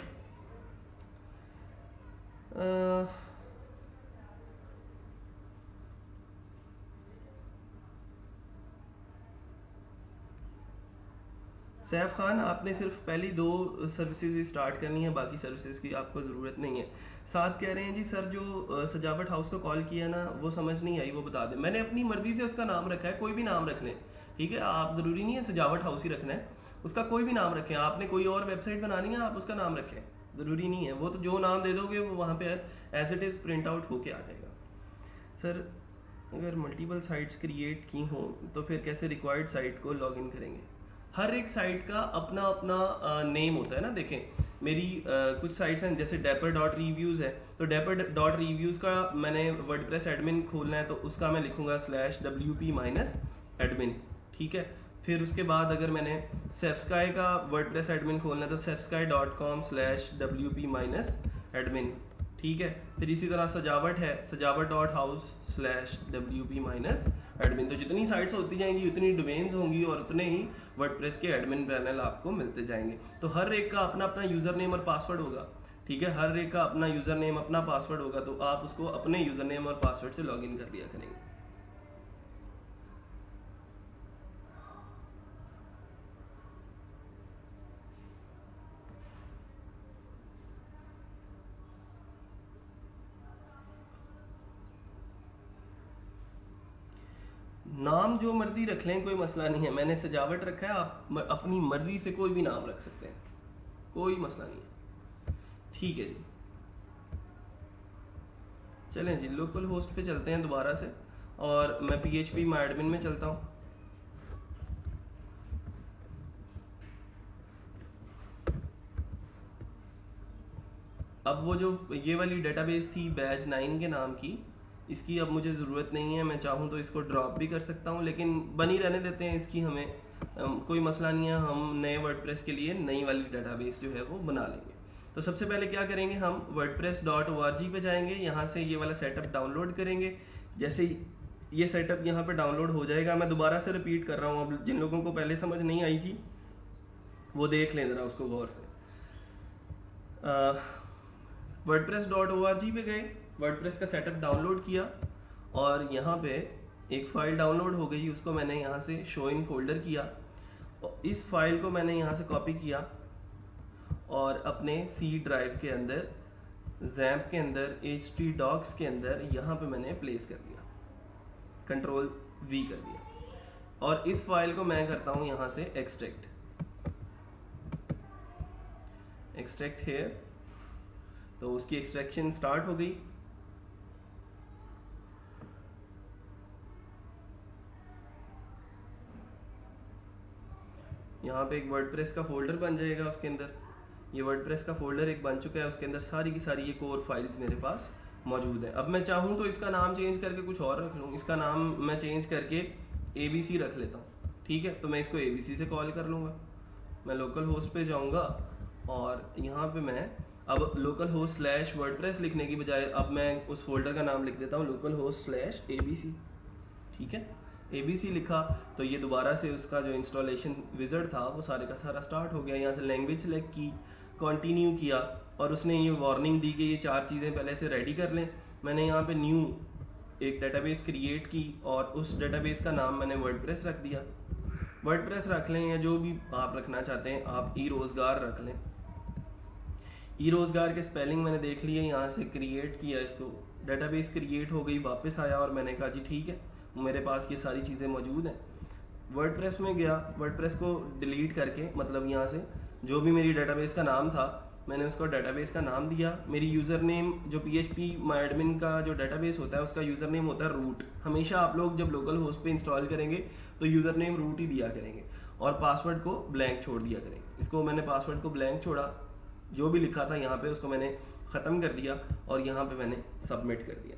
सैफ खान, आपने सिर्फ पहली 2 सर्विसेज स्टार्ट करनी है, बाकी सर्विसेज की आपको ज़रूरत नहीं है। साथ कह रहे हैं जी सर जो सजावट हाउस को कॉल किया ना, वो समझ नहीं आई, वो बता दें। मैंने अपनी मर्जी से उसका नाम रखा है, कोई भी नाम रख लें। ठीक है, आप ज़रूरी नहीं है सजावट हाउस ही रखना है, उसका कोई भी नाम रखें। आपने कोई और वेबसाइट बनानी है, आप उसका नाम रखें, ज़रूरी नहीं है। वो तो जो नाम दे दोगे वो वहाँ पे as it is print out होके आ जाएगा। सर अगर मल्टीपल साइट्स क्रिएट की हों तो फिर कैसे रिक्वायर्ड साइट को लॉगिन करेंगे? हर एक साइट का अपना अपना नेम होता है ना। देखें, मेरी कुछ साइट्स हैं जैसे dapper.reviews है, तो dapper.reviews का मैंने वर्डप्रेस एडमिन खोलना है, तो उसका मैं लिखूंगा /wp-admin। ठीक है, फिर उसके बाद अगर मैंने सेफ्स्काई का वर्डप्रेस एडमिन खोलना है तो sefsky.com/wp-admin। ठीक है, फिर इसी तरह सजावट है, sajawat.house/wp-admin। तो जितनी साइट्स होती जाएंगी उतनी डोमेन्स होंगी और उतने ही वर्डप्रेस के एडमिन पैनल आपको मिलते जाएंगे। तो हर एक का अपना अपना यूज़र नेम और पासवर्ड होगा। ठीक है, हर एक का अपना यूज़र नेम अपना पासवर्ड होगा, तो आप उसको अपने यूज़र नेम और पासवर्ड से लॉगिन कर लिया करेंगे। नाम जो मर्जी रख लें, कोई मसला नहीं है। मैंने सजावट रखा है, आप अपनी मर्जी से कोई भी नाम रख सकते हैं, कोई मसला नहीं है। ठीक है जी, चलें जी लोकल होस्ट पे चलते हैं दोबारा से, और मैं php-myadmin में चलता हूँ। अब वो जो ये वाली डेटाबेस थी बैच 9 के नाम की, इसकी अब मुझे ज़रूरत नहीं है। मैं चाहूँ तो इसको ड्रॉप भी कर सकता हूँ, लेकिन बनी रहने देते हैं इसकी, हमें कोई मसला नहीं है। हम नए वर्डप्रेस के लिए नई वाली डेटाबेस जो है वो बना लेंगे। तो सबसे पहले क्या करेंगे, हम wordpress.org पे जाएंगे, यहाँ से ये वाला सेटअप डाउनलोड करेंगे। जैसे ये सेटअप यहाँ पे डाउनलोड हो जाएगा, मैं दोबारा से रिपीट कर रहा हूँ, अब जिन लोगों को पहले समझ नहीं आई थी वो देख लें ज़रा उसको गौर से। wordpress.org पे गए, वर्डप्रेस का सेटअप डाउनलोड किया, और यहाँ पे एक फ़ाइल डाउनलोड हो गई, उसको मैंने यहाँ से शो इन फोल्डर किया, और इस फाइल को मैंने यहाँ से कॉपी किया और अपने सी ड्राइव के अंदर, जैम्प के अंदर, htdocs के अंदर यहाँ पे मैंने प्लेस कर दिया, Ctrl+V कर दिया, और इस फाइल को मैं करता हूँ यहाँ से एक्सट्रैक्ट हेयर। तो उसकी एक्सट्रैक्शन स्टार्ट हो गई। यहाँ पे एक वर्डप्रेस का फोल्डर बन जाएगा, उसके अंदर ये वर्डप्रेस का फोल्डर एक बन चुका है, उसके अंदर सारी की सारी ये कोर फाइल्स मेरे पास मौजूद है। अब मैं चाहूँ तो इसका नाम चेंज करके कुछ और रख लूँ। इसका नाम मैं चेंज करके ABC रख लेता हूँ। ठीक है, तो मैं इसको ABC से कॉल कर लूँगा। मैं लोकल होस्ट पे जाऊँगा और यहाँ पे मैं अब लोकल होस्ट स्लैश वर्डप्रेस लिखने की बजाय अब मैं उस फोल्डर का नाम लिख देता हूँ लोकल होस्ट स्लैश ABC। ठीक है, ABC लिखा तो ये दोबारा से उसका जो इंस्टॉलेशन विज़ार्ड था वो सारे का सारा स्टार्ट हो गया। यहाँ से लैंग्वेज सेलेक्ट की, कंटिन्यू किया और उसने ये वार्निंग दी कि ये 4 चीज़ें पहले से रेडी कर लें। मैंने यहाँ पे न्यू एक डेटाबेस क्रिएट की और उस डेटाबेस का नाम मैंने वर्डप्रेस रख दिया। वर्डप्रेस रख लें या जो भी आप रखना चाहते हैं, आप ई रोज़गार रख लें। ई रोज़गार के स्पेलिंग मैंने देख लिए, यहाँ से क्रिएट किया इसको, डेटाबेस क्रिएट हो गई, वापस आया और मैंने कहा जी ठीक है मेरे पास ये सारी चीज़ें मौजूद हैं। वर्डप्रेस में गया, वर्डप्रेस को डिलीट करके मतलब यहाँ से जो भी मेरी डेटाबेस का नाम था मैंने उसको डेटाबेस का नाम दिया। मेरी यूज़र नेम जो PHP MyAdmin का जो डेटाबेस होता है उसका यूज़र नेम होता है रूट। हमेशा आप लोग जब लोकल होस्ट पे इंस्टॉल करेंगे तो यूज़र नेम रूट ही दिया करेंगे और पासवर्ड को ब्लैंक छोड़ दिया करेंगे। इसको मैंने पासवर्ड को ब्लैंक छोड़ा, जो भी लिखा था यहाँ पे उसको मैंने ख़त्म कर दिया और यहाँ पे मैंने सबमिट कर दिया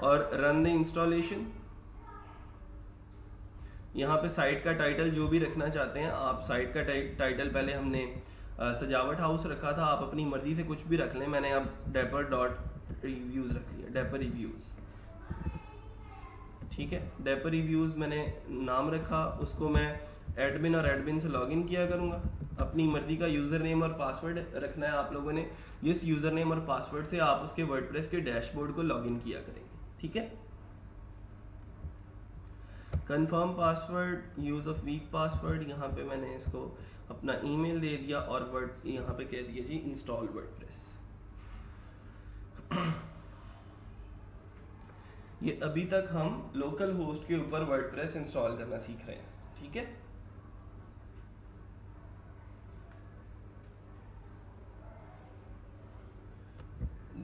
और रन द इंस्टॉलेशन। यहाँ पे साइट का टाइटल जो भी रखना चाहते हैं आप, साइट का टाइटल पहले हमने सजावट हाउस रखा था, आप अपनी मर्जी से कुछ भी रख लें। मैंने अब dapper.reviews रख लिया, dapper reviews। ठीक है, dapper reviews मैंने नाम रखा, उसको मैं एडमिन और एडमिन से लॉगिन किया करूँगा। अपनी मर्जी का यूज़र नेम और पासवर्ड रखना है आप लोगों ने, जिस यूज़र नेम और पासवर्ड से आप उसके वर्डप्रेस के डैशबोर्ड को लॉगिन किया करेंगे। ठीक है, confirm password, use of week password, यहाँ पे मैंने इसको अपना ईमेल दे दिया और वर्ड यहाँ पे कह दिया जी इंस्टॉल वर्डप्रेस। ये अभी तक हम लोकल होस्ट के ऊपर वर्डप्रेस इंस्टॉल करना सीख रहे हैं। ठीक है,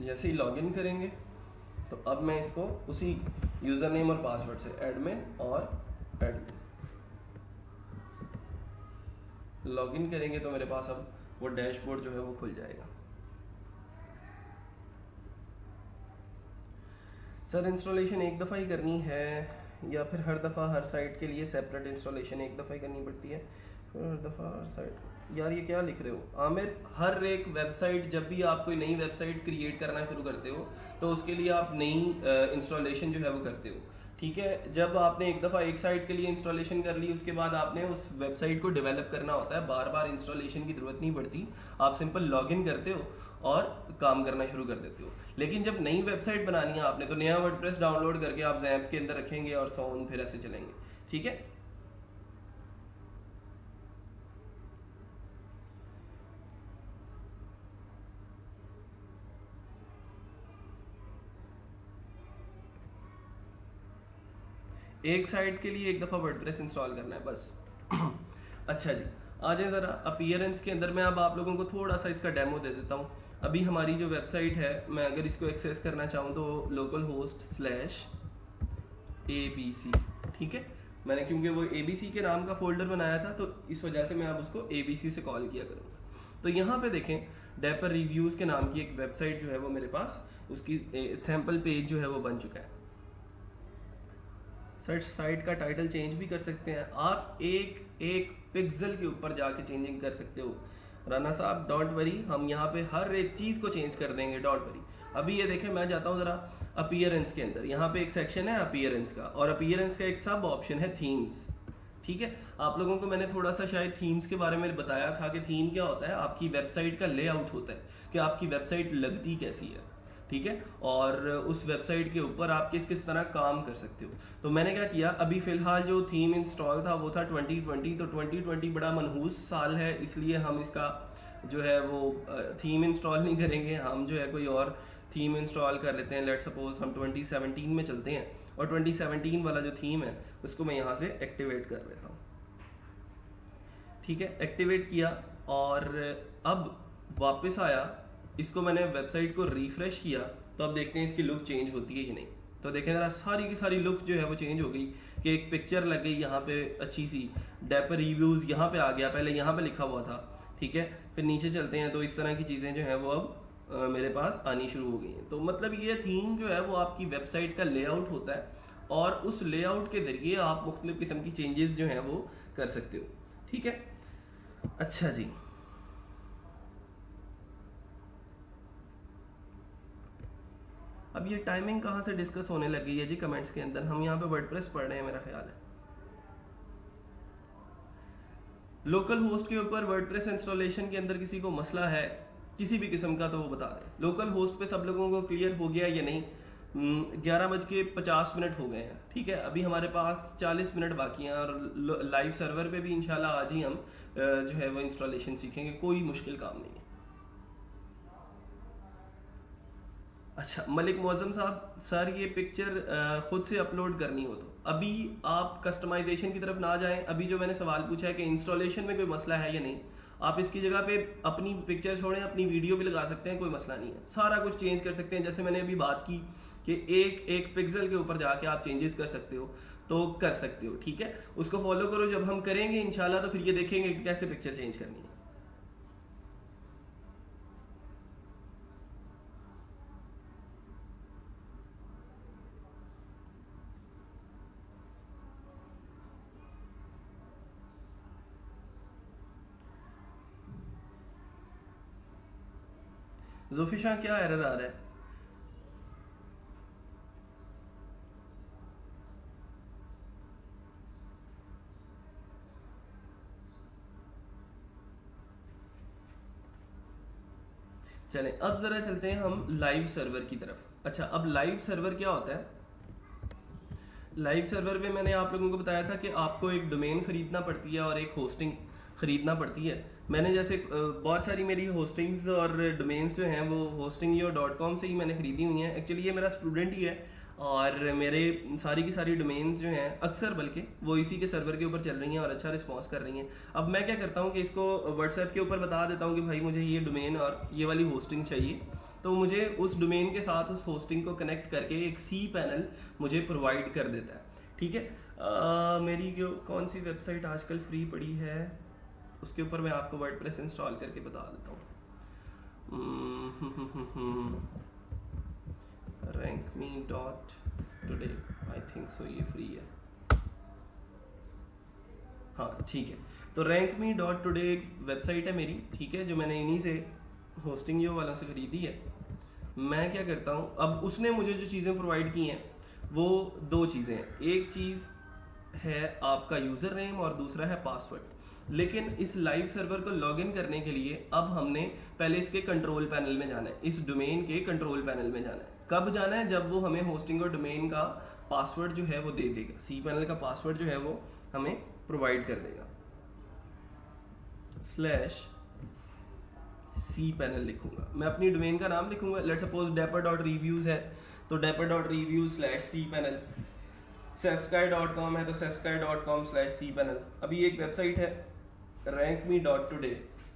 जैसे ही लॉगिन करेंगे तो अब मैं इसको उसी यूज़र नेम और पासवर्ड से एडमिन और एडमिन लॉगिन करेंगे तो मेरे पास अब वो डैशबोर्ड जो है वो खुल जाएगा। सर इंस्टॉलेशन एक दफ़ा ही करनी है या फिर हर दफ़ा हर साइट के लिए सेपरेट इंस्टॉलेशन एक दफ़ा ही करनी पड़ती है? हर दफ़ा हर साइट, यार ये क्या लिख रहे हो आमिर? हर एक वेबसाइट, जब भी आप कोई नई वेबसाइट क्रिएट करना शुरू करते हो तो उसके लिए आप नई इंस्टॉलेशन जो है वो करते हो। ठीक है, जब आपने एक दफ़ा एक साइट के लिए इंस्टॉलेशन कर ली उसके बाद आपने उस वेबसाइट को डेवलप करना होता है, बार बार इंस्टॉलेशन की ज़रूरत नहीं पड़ती, आप सिंपल लॉगिन करते हो और काम करना शुरू कर देते हो। लेकिन जब नई वेबसाइट बनानी है आपने तो नया वर्डप्रेस डाउनलोड करके आप ज़ैम्प के अंदर रखेंगे और सो ऑन, फिर ऐसे चलेंगे। ठीक है, एक साइट के लिए एक दफ़ा वर्डप्रेस इंस्टॉल करना है बस। अच्छा जी, आ जाए ज़रा अपीयरेंस के अंदर। मैं अब आप लोगों को थोड़ा सा इसका डेमो दे देता हूँ। अभी हमारी जो वेबसाइट है, मैं अगर इसको एक्सेस करना चाहूँ तो लोकल होस्ट स्लैश ABC। ठीक है, मैंने क्योंकि वो ABC के नाम का फोल्डर बनाया था तो इस वजह से मैं अब उसको ABC से कॉल किया करूँगा। तो यहाँ पे देखें डैपर रिव्यूज़ के नाम की एक वेबसाइट जो है वो मेरे पास, उसकी सैम्पल पेज जो है वो बन चुका है। साइट का टाइटल चेंज भी कर सकते हैं आप, एक एक पिक्सल के ऊपर जाके चेंजिंग कर सकते हो। राना साहब डोंट वरी, हम यहाँ पे हर एक चीज़ को चेंज कर देंगे, डोंट वरी। अभी ये देखें, मैं जाता हूँ ज़रा अपीयरेंस के अंदर, यहाँ पे एक सेक्शन है अपीयरेंस का और अपीयरेंस का एक सब ऑप्शन है थीम्स। ठीक है, आप लोगों को मैंने थोड़ा सा शायद थीम्स के बारे में बताया था कि थीम क्या होता है, आपकी वेबसाइट का लेआउट होता है कि आपकी वेबसाइट लगती कैसी है। ठीक है, और उस वेबसाइट के ऊपर आप किस किस तरह काम कर सकते हो। तो मैंने क्या किया, अभी फ़िलहाल जो थीम इंस्टॉल था वो था 2020। तो 2020 बड़ा मनहूस साल है, इसलिए हम इसका जो है वो थीम इंस्टॉल नहीं करेंगे, हम जो है कोई और थीम इंस्टॉल कर लेते हैं। लेट सपोज हम 2017 में चलते हैं और 2017 वाला जो थीम है उसको मैं यहाँ से एक्टिवेट कर लेता हूँ। ठीक है, एक्टिवेट किया और अब वापस आया, इसको मैंने वेबसाइट को रिफ्रेश किया तो अब देखते हैं इसकी लुक चेंज होती है कि नहीं। तो देखें ज़रा, सारी की सारी लुक जो है वो चेंज हो गई कि एक पिक्चर लग गई यहाँ पे अच्छी सी, डैपर रिव्यूज़ यहाँ पे आ गया, पहले यहाँ पे लिखा हुआ था। ठीक है, फिर नीचे चलते हैं तो इस तरह की चीज़ें जो हैं वो अब मेरे पास आनी शुरू हो गई हैं। तो मतलब ये थीम जो है वो आपकी वेबसाइट का लेआउट होता है और उस लेआउट के जरिए आप मुख्तलिफ किस्म की चेंजेस जो हैं वो कर सकते हो। ठीक है, अच्छा जी। अब ये टाइमिंग कहाँ से डिस्कस होने लगी है जी कमेंट्स के अंदर? हम यहाँ पे वर्डप्रेस पढ़ रहे हैं मेरा ख्याल है। लोकल होस्ट के ऊपर वर्डप्रेस इंस्टॉलेशन के अंदर किसी को मसला है किसी भी किस्म का तो वो बता दें। लोकल होस्ट पे सब लोगों को क्लियर हो गया या नहीं? 11:50 हो गए हैं। ठीक है, अभी हमारे पास 40 मिनट बाकी हैं और लाइव सर्वर पे भी इंशाल्लाह आज ही हम जो है वो इंस्टॉलेशन सीखेंगे, कोई मुश्किल काम नहीं है। अच्छा, मलिक मौजम साहब, सर ये पिक्चर खुद से अपलोड करनी हो तो अभी आप कस्टमाइजेशन की तरफ ना जाएं। अभी जो मैंने सवाल पूछा है कि इंस्टॉलेशन में कोई मसला है या नहीं, आप इसकी जगह पे अपनी पिक्चर छोड़ें, अपनी वीडियो भी लगा सकते हैं, कोई मसला नहीं है। सारा कुछ चेंज कर सकते हैं, जैसे मैंने अभी बात की कि एक एक पिक्सल के ऊपर जाके आप चेंजेस कर सकते हो तो कर सकते हो। ठीक है, उसको फॉलो करो। जब हम करेंगे इंशाल्लाह तो फिर ये देखेंगे कि कैसे पिक्चर चेंज करनी है। जोफिशा क्या एरर आ रहा है? चलें अब जरा चलते हैं हम लाइव सर्वर की तरफ। अच्छा, अब लाइव सर्वर क्या होता है? लाइव सर्वर पे मैंने आप लोगों को बताया था कि आपको एक डोमेन खरीदना पड़ती है और एक होस्टिंग खरीदना पड़ती है। मैंने जैसे बहुत सारी मेरी होस्टिंग्स और डोमेन्स जो हैं वो hostingyo.com से ही मैंने खरीदी हुई हैं। एक्चुअली ये मेरा स्टूडेंट ही है और मेरे सारी की सारी डोमेन्स जो हैं अक्सर बल्कि वो इसी के सर्वर के ऊपर चल रही हैं और अच्छा रिस्पॉन्स कर रही हैं। अब मैं क्या करता हूँ कि इसको व्हाट्सएप के ऊपर बता देता हूँ कि भाई मुझे ये डोमेन और ये वाली होस्टिंग चाहिए, तो मुझे उस डोमेन के साथ उस होस्टिंग को कनेक्ट करके एक सी पैनल मुझे प्रोवाइड कर देता है। ठीक है, मेरी जो कौन सी वेबसाइट आजकल फ्री पड़ी है उसके ऊपर मैं आपको वर्डप्रेस इंस्टॉल करके बता देता हूँ। rankme.today, आई थिंक सो ये फ्री है। हाँ ठीक है, तो rankme.today एक वेबसाइट है मेरी, ठीक है, जो मैंने इन्हीं से hostingyo वालों से खरीदी है। मैं क्या करता हूँ, अब उसने मुझे जो चीज़ें प्रोवाइड की हैं वो दो चीज़ें हैं। एक चीज़ है आपका यूज़र नेम और दूसरा है पासवर्ड। लेकिन इस लाइव सर्वर को लॉगिन करने के लिए अब हमने पहले इसके कंट्रोल पैनल में जाना है, इस डोमेन के कंट्रोल पैनल में जाना है। कब जाना है? जब वो हमें होस्टिंग और डोमेन का पासवर्ड जो है वो दे देगा, सी पैनल का पासवर्ड जो है वो हमें प्रोवाइड कर देगा। /c पैनल लिखूंगा, मैं अपनी डोमेन का नाम लिखूंगा। लेट्स सपोज dapper.reviews है तो dapper.reviews/c पैनल, safsky.com है तो safsky.com/c पैनल। अभी एक वेबसाइट है rankme.today,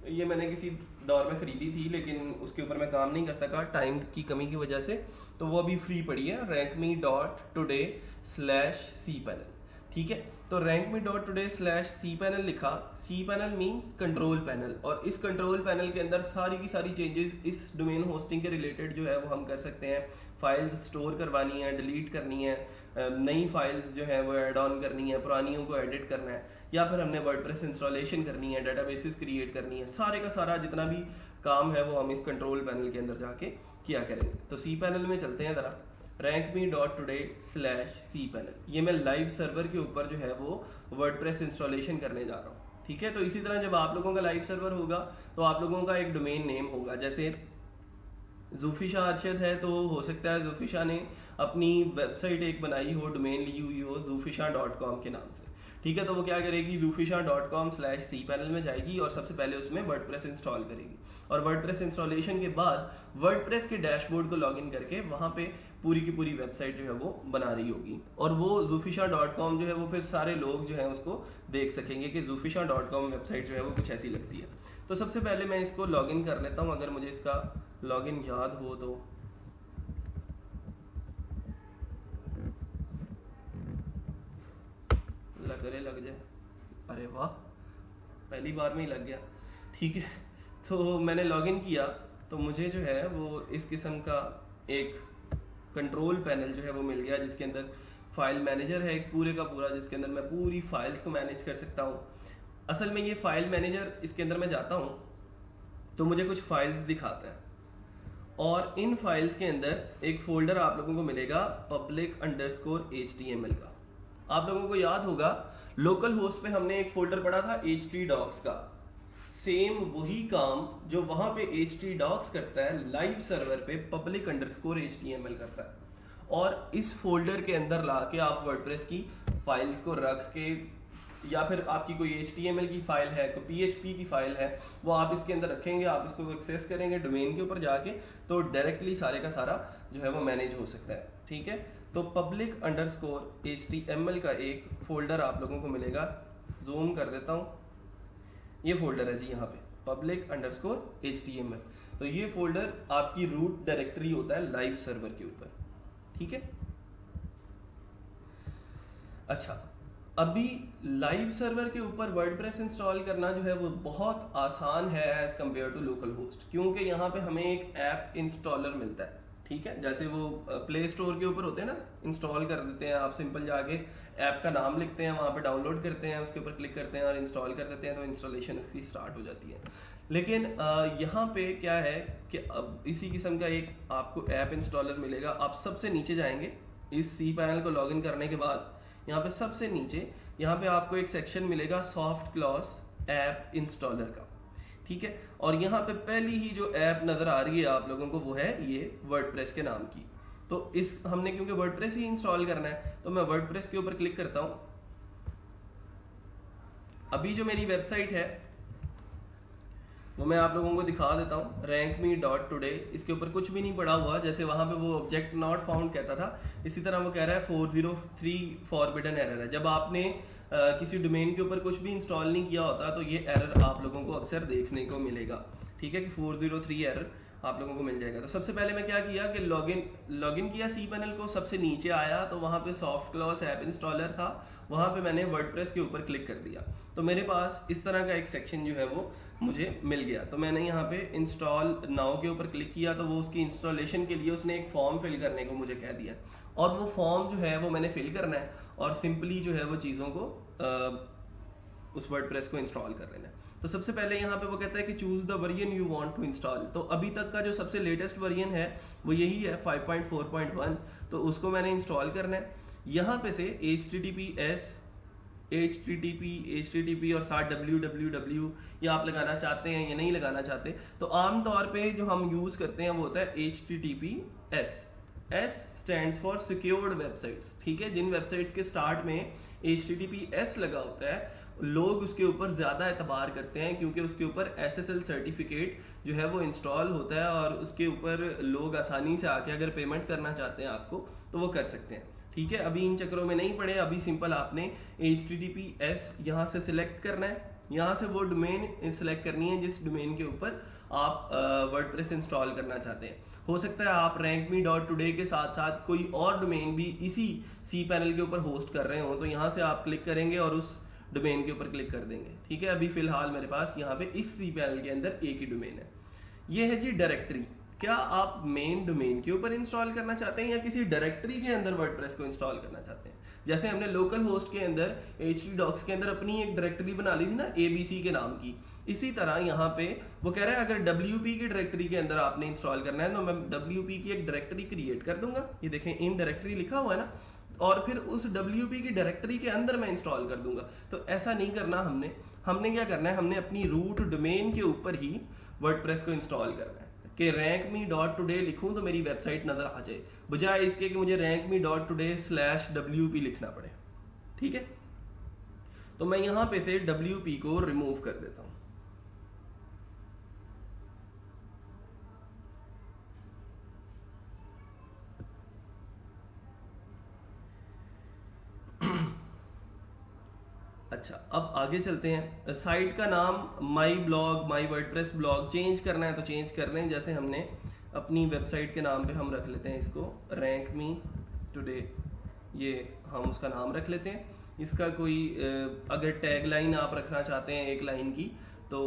ये मैंने किसी दौर में ख़रीदी थी लेकिन उसके ऊपर मैं काम नहीं कर सका टाइम की कमी की वजह से, तो वो अभी फ्री पड़ी है rankme.today/c पैनल। ठीक है, तो rankme.today/c पैनल लिखा। C panel means control panel, और इस कंट्रोल पैनल के अंदर सारी की सारी चेंजेस इस डोमेन होस्टिंग के रिलेटेड जो है वो हम कर सकते हैं। फाइल्स स्टोर करवानी है, डिलीट करनी है, नई फाइल्स जो है वो ऐड ऑन करनी है, पुरानियों को एडिट करना है, या फिर हमने वर्डप्रेस इंस्टॉलेशन करनी है, डेटाबेसेस क्रिएट करनी है, सारे का सारा जितना भी काम है वो हम इस कंट्रोल पैनल के अंदर जाके किया करेंगे। तो सी पैनल में चलते हैं ज़रा, rankme.today/c पैनल। ये मैं लाइव सर्वर के ऊपर जो है वो वर्डप्रेस इंस्टॉलेशन करने जा रहा हूँ। ठीक है, तो इसी तरह जब आप लोगों का लाइव सर्वर होगा तो आप लोगों का एक डोमेन नेम होगा। जैसे ज़ूफिशा अरशद है तो हो सकता है ज़ूफिशा ने अपनी वेबसाइट एक बनाई हो, डोमेन ली हुई हो zoofisha.com के नाम से। ठीक है, तो वो क्या करेगी, zoofisha.com/c पैनल में जाएगी और सबसे पहले उसमें वर्डप्रेस इंस्टॉल करेगी, और वर्डप्रेस इंस्टॉलेशन के बाद वर्डप्रेस के डैशबोर्ड को लॉगिन करके वहाँ पे पूरी की पूरी वेबसाइट जो है वो बना रही होगी, और वो zoofisha.com जो है वो फिर सारे लोग जो है उसको देख सकेंगे कि zoofisha.com वेबसाइट जो है वो कुछ ऐसी लगती है। तो सबसे पहले मैं इसको लॉगिन कर लेता हूँ, अगर मुझे इसका लॉगिन याद हो तो। लग जाए, अरे वाह, पहली बार में ही लग गया। ठीक है, तो मैंने लॉगिन किया तो मुझे जो है वो इस किस्म का एक कंट्रोल पैनल जो है वो मिल गया, जिसके अंदर फाइल मैनेजर है एक पूरे का पूरा, जिसके अंदर मैं पूरी फाइल्स को मैनेज कर सकता हूँ। असल में ये फाइल मैनेजर, इसके अंदर मैं जाता हूँ तो मुझे कुछ फाइल्स दिखाता है, और इन फाइल्स के अंदर एक फोल्डर आप लोगों को मिलेगा public_html का। आप लोगों को याद होगा लोकल होस्ट पे हमने एक फोल्डर पढ़ा था htdocs का, सेम वही काम जो वहां पे htdocs करता है लाइव सर्वर पे public_html करता है। और इस फोल्डर के अंदर लाके आप वर्डप्रेस की फाइल्स को रख के, या फिर आपकी कोई HTML की फाइल है, कोई PHP की फाइल है, वो आप इसके अंदर रखेंगे, आप इसको एक्सेस करेंगे डोमेन के ऊपर जाके, तो डायरेक्टली सारे का सारा जो है वो मैनेज हो सकता है। ठीक है, तो public_html का एक फोल्डर आप लोगों को मिलेगा, जूम कर देता हूँ, ये फोल्डर है जी यहाँ पे public_html। तो ये फोल्डर आपकी रूट डायरेक्टरी होता है लाइव सर्वर के ऊपर। ठीक है, अच्छा, अभी लाइव सर्वर के ऊपर वर्डप्रेस इंस्टॉल करना जो है वो बहुत आसान है as compare to local host, क्योंकि यहाँ पे हमें एक ऐप इंस्टॉलर मिलता है। ठीक है, जैसे वो प्ले स्टोर के ऊपर होते हैं ना, इंस्टॉल कर देते हैं, आप सिंपल जाके ऐप का नाम लिखते हैं, वहाँ पे डाउनलोड करते हैं, उसके ऊपर क्लिक करते हैं और इंस्टॉल कर देते हैं, तो इंस्टॉलेशन उसकी स्टार्ट हो जाती है। लेकिन यहाँ पे क्या है कि अब इसी किस्म का एक आपको ऐप इंस्टॉलर मिलेगा। आप सबसे नीचे जाएंगे, इस cPanel को लॉगिन करने के बाद यहाँ पे सबसे नीचे यहाँ पे आपको एक सेक्शन मिलेगा सॉफ्ट क्लॉज ऐप इंस्टॉलर का। ठीक है, और यहाँ पे पहली ही जो ऐप नजर आ रही है आप लोगों को वो है ये वर्डप्रेस के नाम की। तो इस हमने क्योंकि वर्डप्रेस ही इंस्टॉल करना है तो मैं वर्डप्रेस के ऊपर क्लिक करता हूँ। अभी जो मेरी वेबसाइट है वो मैं आप लोगों को दिखा देता हूँ, rankme.today। इसके ऊपर कुछ भी नहीं पड़ा हुआ, जैसे वहां पे वो ऑब्जेक्ट नॉट फाउंड कहता था, इसी तरह वो कह रहा है 403 फॉरबिडन एरर है। जब आपने किसी डोमेन के ऊपर कुछ भी इंस्टॉल नहीं किया होता तो ये एरर आप लोगों को अक्सर देखने को मिलेगा। ठीक है, कि 403 एरर आप लोगों को मिल जाएगा। तो सबसे पहले मैं क्या किया कि लॉगिन किया cPanel को, सबसे नीचे आया तो वहां पे सॉफ्ट क्लॉज ऐप इंस्टॉलर था, वहां पे मैंने वर्डप्रेस के ऊपर क्लिक कर दिया तो मेरे पास इस तरह का एक सेक्शन जो है वो मुझे मिल गया। तो मैंने यहाँ पे इंस्टॉल नाउ के ऊपर क्लिक किया तो वो उसकी इंस्टॉलेशन के लिए उसने एक फॉर्म फिल करने को मुझे कह दिया, और वो फॉर्म जो है वो मैंने फिल करना है और सिंपली जो है वो चीज़ों को उस वर्डप्रेस को इंस्टॉल कर लेना है। तो सबसे पहले यहाँ पे वो कहता है कि choose the version you want to install. तो अभी तक का जो सबसे लेटेस्ट वर्जन है वो यही है 5.4.1, तो उसको मैंने इंस्टॉल करना है। यहाँ पे से HTTP और साथ www ये आप लगाना चाहते हैं या नहीं लगाना चाहते, तो आमतौर पे जो हम यूज करते हैं वो होता है HTTPS। S stands for secured websites। ठीक है, जिन वेबसाइट्स के स्टार्ट में HTTPS लगा होता है लोग उसके ऊपर ज़्यादा एतबार करते हैं, क्योंकि उसके ऊपर SSL सर्टिफिकेट जो है वो इंस्टॉल होता है और उसके ऊपर लोग आसानी से आके अगर पेमेंट करना चाहते हैं आपको तो वो कर सकते हैं। ठीक है, अभी इन चक्करों में नहीं पड़े, अभी सिंपल आपने HTTPS यहाँ से सिलेक्ट करना है, यहाँ से वो डोमेन सिलेक्ट करनी है जिस डोमेन के ऊपर आप वर्डप्रेस इंस्टॉल करना चाहते हैं। हो सकता है आप rankme.today के साथ साथ कोई और डोमेन भी इसी cPanel के ऊपर होस्ट कर रहे हो, तो यहाँ से आप क्लिक करेंगे और उस डोमेन के ऊपर क्लिक कर देंगे। ठीक है, अभी फिलहाल मेरे पास यहाँ पे इस cPanel के अंदर एक ही डोमेन है। ये है जी डायरेक्टरी। क्या आप मेन डोमेन के ऊपर इंस्टॉल करना चाहते हैं या किसी डायरेक्टरी के अंदर वर्डप्रेस को इंस्टॉल करना चाहते हैं? जैसे हमने लोकल होस्ट के अंदर htdocs के अंदर अपनी एक डायरेक्टरी बना ली थी ना ABC के नाम की, इसी तरह यहाँ पे वो कह रहा है अगर WP की डायरेक्टरी के अंदर आपने इंस्टॉल करना है तो मैं WP की एक डायरेक्टरी क्रिएट कर दूंगा। ये देखें इन डायरेक्टरी लिखा हुआ है ना, और फिर उस WP की डायरेक्टरी के अंदर मैं इंस्टॉल कर दूंगा। तो ऐसा नहीं करना, हमने क्या करना है, हमने अपनी रूट डोमेन के ऊपर ही वर्डप्रेस को इंस्टॉल करना है कि rankme.today लिखूं तो मेरी वेबसाइट नजर आ जाए, बजाय इसके कि मुझे rankme.today/wp लिखना पड़े। ठीक है, तो मैं यहां पे से WP को रिमूव कर देता हूं। अच्छा, अब आगे चलते हैं। साइट का नाम my blog, my WordPress blog change करना है तो चेंज कर लें। जैसे हमने अपनी वेबसाइट के नाम पे हम रख लेते हैं इसको rankme.today, ये हम उसका नाम रख लेते हैं। इसका कोई अगर टैग लाइन आप रखना चाहते हैं एक लाइन की तो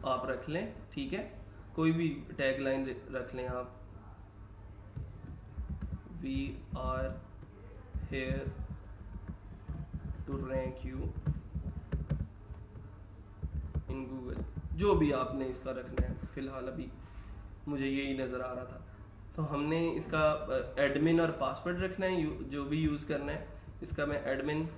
आप रख लें। ठीक है, कोई भी टैग लाइन रख लें आप, we are here to rank you in Google, जो भी आपने इसका रखना है। फिलहाल अभी मुझे यही नज़र आ रहा था। तो हमने इसका एडमिन और पासवर्ड रखना है, जो भी यूज़ करना है। इसका मैं एडमिन,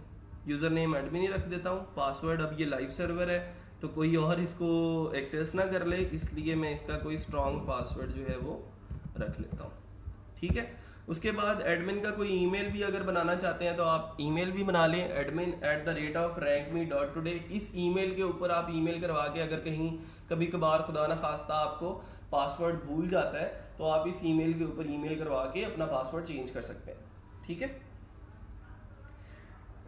यूज़र नेम एडमिन ही रख देता हूँ। पासवर्ड, अब ये लाइव सर्वर है तो कोई और इसको एक्सेस ना कर ले, इसलिए मैं इसका कोई स्ट्रॉन्ग पासवर्ड जो है वो रख लेता हूँ। ठीक है। उसके बाद एडमिन का कोई ईमेल भी अगर बनाना चाहते हैं तो आप ईमेल भी बना लें, admin@rankme.today। इस ईमेल के ऊपर आप ईमेल करवा के, अगर कहीं कभी कभार खुदा ना खास्ता आपको पासवर्ड भूल जाता है तो आप इस ईमेल के ऊपर ईमेल करवा के अपना पासवर्ड चेंज कर सकते हैं। ठीक है।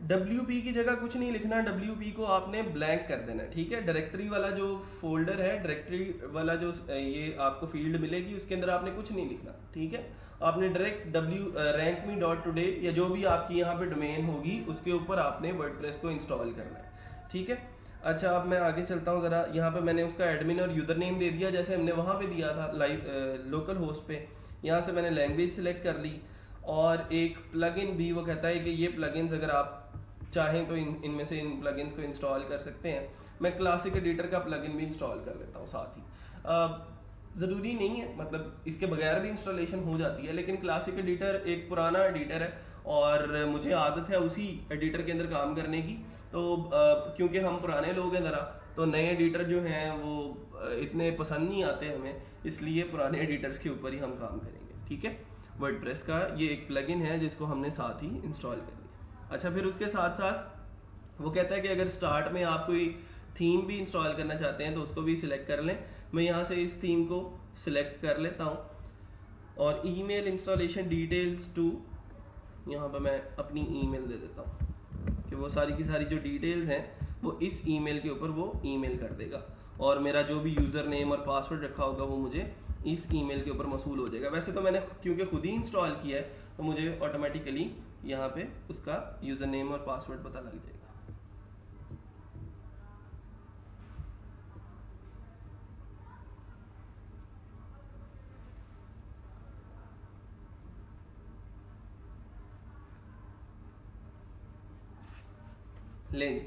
WP की जगह कुछ नहीं लिखना, WP को आपने ब्लैंक कर देना है। ठीक है। डायरेक्टरी वाला जो फोल्डर है, डायरेक्टरी वाला जो ये आपको फील्ड मिलेगी, उसके अंदर आपने कुछ नहीं लिखना। ठीक है। आपने डायरेक्ट rankme.today या जो भी आपकी यहाँ पे डोमेन होगी उसके ऊपर आपने वर्डप्रेस को इंस्टॉल करना है। ठीक है। अच्छा, अब मैं आगे चलता हूँ ज़रा। यहाँ पे मैंने उसका एडमिन और यूज़र नेम दे दिया जैसे हमने वहाँ पे दिया था लाइव लोकल होस्ट पे। यहाँ से मैंने लैंग्वेज सेलेक्ट कर ली और एक प्लगइन भी, वो कहता है कि ये प्लगइन्स अगर आप चाहें तो इनमें से इन प्लगइन्स को इंस्टॉल कर सकते हैं। मैं क्लासिक एडिटर का प्लगइन भी इंस्टॉल कर लेता हूँ साथ ही। ज़रूरी नहीं है, मतलब इसके बगैर भी इंस्टॉलेशन हो जाती है, लेकिन क्लासिक एडिटर एक पुराना एडिटर है और मुझे आदत है उसी एडिटर के अंदर काम करने की। तो क्योंकि हम पुराने लोग हैं ज़रा, तो नए एडिटर जो हैं वो इतने पसंद नहीं आते हमें, इसलिए पुराने एडिटर्स के ऊपर ही हम काम करेंगे। ठीक है। वर्डप्रेस का ये एक प्लगइन है जिसको हमने साथ ही इंस्टॉल कर लिया। अच्छा, फिर उसके साथ साथ वो कहता है कि अगर स्टार्ट में आप कोई थीम भी इंस्टॉल करना चाहते हैं तो उसको भी सिलेक्ट कर लें। मैं यहाँ से इस थीम को सिलेक्ट कर लेता हूँ और ईमेल इंस्टॉलेशन डिटेल्स टू, यहाँ पर मैं अपनी ईमेल दे देता हूँ कि वो सारी की सारी जो डिटेल्स हैं वो इस ईमेल के ऊपर वो ईमेल कर देगा और मेरा जो भी यूज़र नेम और पासवर्ड रखा होगा वो मुझे इस ईमेल के ऊपर मौसूल हो जाएगा। वैसे तो मैंने क्योंकि खुद ही इंस्टॉल किया है तो मुझे ऑटोमेटिकली यहाँ पे उसका यूज़र नेम और पासवर्ड पता लग जाएगा। ले जी,